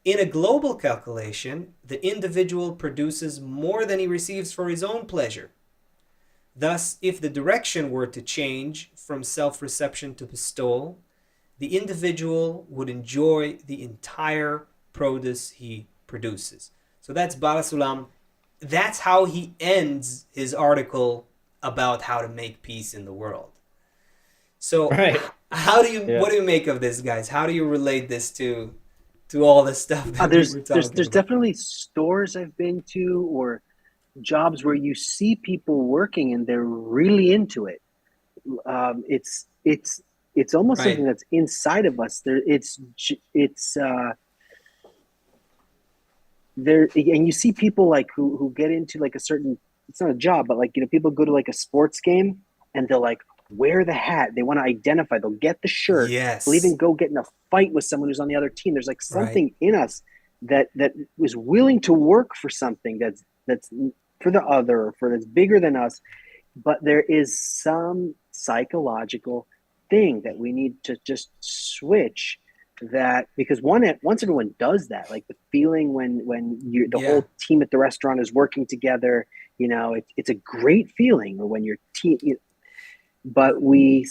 In a global calculation, the individual produces more than he receives for his own pleasure. Thus, if the direction were to change from self-reception to bestowal, the individual would enjoy the entire produce he produces. So that's Barasulam. That's how he ends his article about how to make peace in the world. So Right. what do you make of this, guys? How do you relate this to all the stuff that we were talking there's about? definitely stores I've been to or jobs where you see people working and they're really into it. It's almost Right. something that's inside of us. There, there, and you see people like who get into like a certain. It's not a job, but like people go to like a sports game and they'll like wear the hat. They want to identify. They'll get the shirt. Yes. They'll even go get in a fight with someone who's on the other team. There's like something in us that was willing to work for something that's for the other, for that's bigger than us. But there is some psychological thing that we need to just switch. That because once everyone does that, like the feeling when you the whole team at the restaurant is working together, it's a great feeling. Or when your team, but we're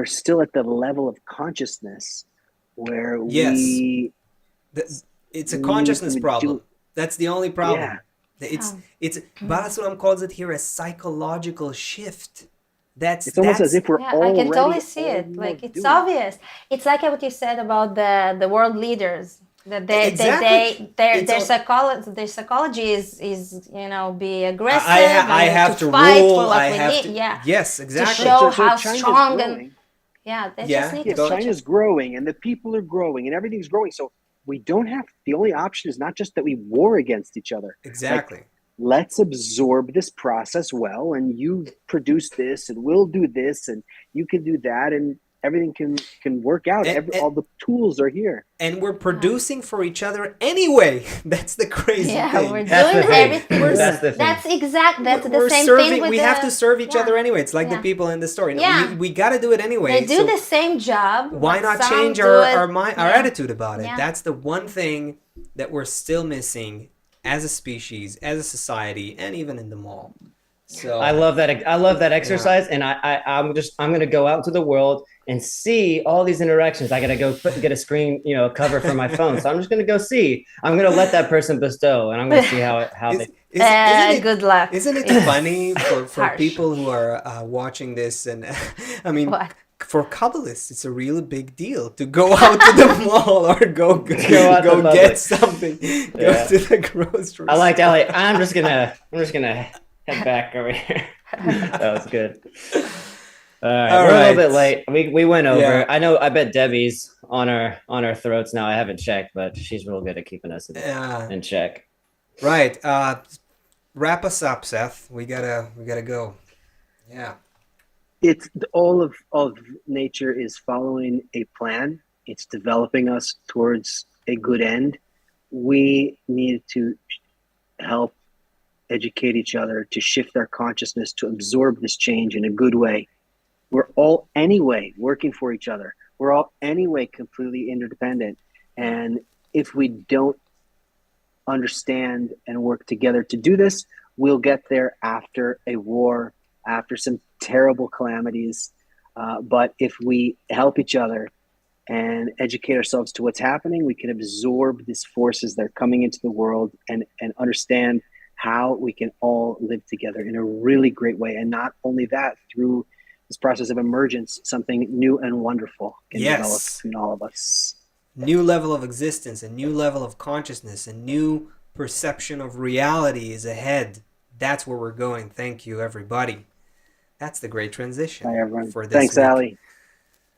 still at the level of consciousness where it's a consciousness problem. That's the only problem. Yeah. It's Barasulam calls it here a psychological shift. It's almost as if we're I can totally see it. Like it's obvious. It's like what you said about the world leaders. That their psychology is be aggressive. I have to fight rule. for what I we have need. to. Yeah. Yes, exactly. To show So how China's strong growing. they just need to switch China's growing and the people are growing and everything's growing. So we don't have. The only option is not just that we war against each other. Exactly. Like, let's absorb this process well, and you produce this, and we'll do this, and you can do that, and everything can work out. All the tools are here, and we're producing for each other anyway. That's the crazy thing. We're doing everything. That's the thing. That's the same serving, thing with we have to serve each other anyway. It's like the people in the story. We got to do it anyway. They do the same job. Why not change our attitude about it? Yeah. That's the one thing that we're still missing as a species, as a society, and even in the mall. So I love that exercise, and I'm gonna go out into the world and see all these interactions. I gotta go get a screen, cover for my phone. So I'm just gonna go see. I'm gonna let that person bestow, and I'm gonna see how they. Good luck. Isn't it funny for people who are watching this? And I mean, for Kabbalists, it's a really big deal to go out to the mall or go get something. Go to the grocery. I like Ellie. I'm just gonna head back over here. That was good. All right, we're a little bit late. We went over. Yeah. I bet Debbie's on our throats now. I haven't checked, but she's real good at keeping us in check. Right. Wrap us up, Seth. We gotta go. Yeah. It's all of nature is following a plan. It's developing us towards a good end. We need to help educate each other, to shift our consciousness, to absorb this change in a good way. We're all anyway working for each other. We're all anyway completely interdependent. And if we don't understand and work together to do this, we'll get there after a war, after some terrible calamities. But if we help each other and educate ourselves to what's happening, we can absorb these forces that are coming into the world and understand how we can all live together in a really great way. And not only that, through this process of emergence, something new and wonderful can develop between all of us. New level of existence, a new level of consciousness, a new perception of reality is ahead. That's where we're going. Thank you, everybody. That's the great transition. Bye, everyone. For this Thanks, week. Ali.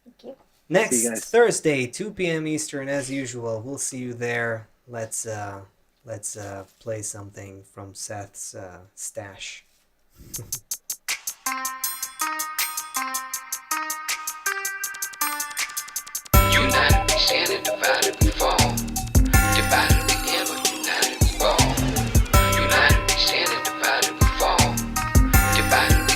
Thank you. Next Thursday, 2 p.m. Eastern, as usual. We'll see you there. Let's play something from Seth's stash. United we stand and divided we fall. Divided we end, but united we fall. United we stand and divided we fall. Divided we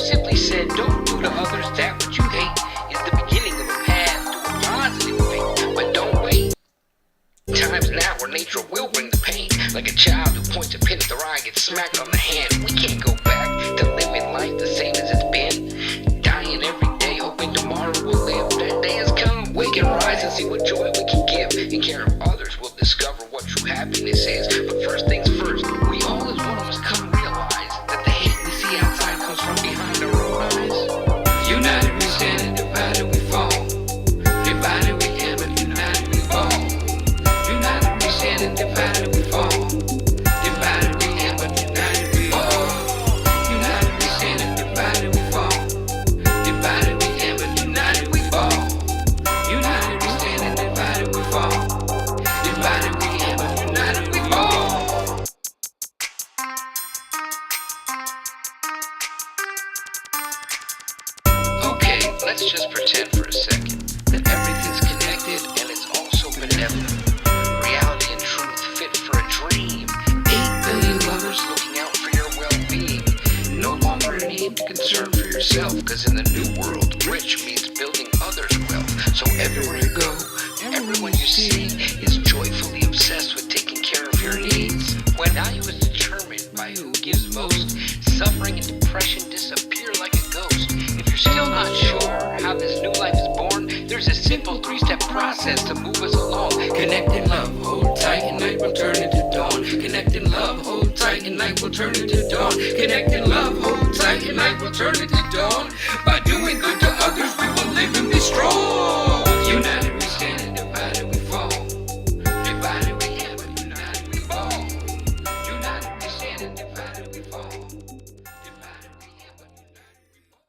simply said, don't do to others that which you hate, is the beginning of a path to a positive fate. But don't wait. Times now where nature will bring the pain. Like a child who points a pin at their eye and gets smacked on the hand. We can't go back to living life the same as it's been. Dying every day, hoping tomorrow will live. That day has come. Wake and rise and see what joy we can give. In care of others, we'll discover what true happiness is. But first things first, we all as one must come realize that the hate we see outside comes from behind our own eyes. United we stand and divided we fall. Divided we am and united we fall. United we stand and divided we fall. Divided we am and united we fall. United we stand and divided we fall. Divided we am and united we fall. United we stand and divided we fall. Divided we am and united we fall. Okay, let's just pretend for a second that everything's connected and it's also benevolent. Reality and truth fit for a dream. 8 billion lovers looking out for your well-being. No longer a need to concern for yourself, because in the new world, rich means building others' wealth. So everywhere you go, everyone you see is joyfully obsessed with taking care of your needs. When value is determined by who gives most, suffering and depression disappear like a ghost. If you're still not sure how this new life is born, there's a simple 3-step process to move us along. Connect in love, hold tight, and night will turn into dawn. Connect in love, hold tight, and night will turn into dawn. Connect in love, hold tight, and night will turn into dawn. By doing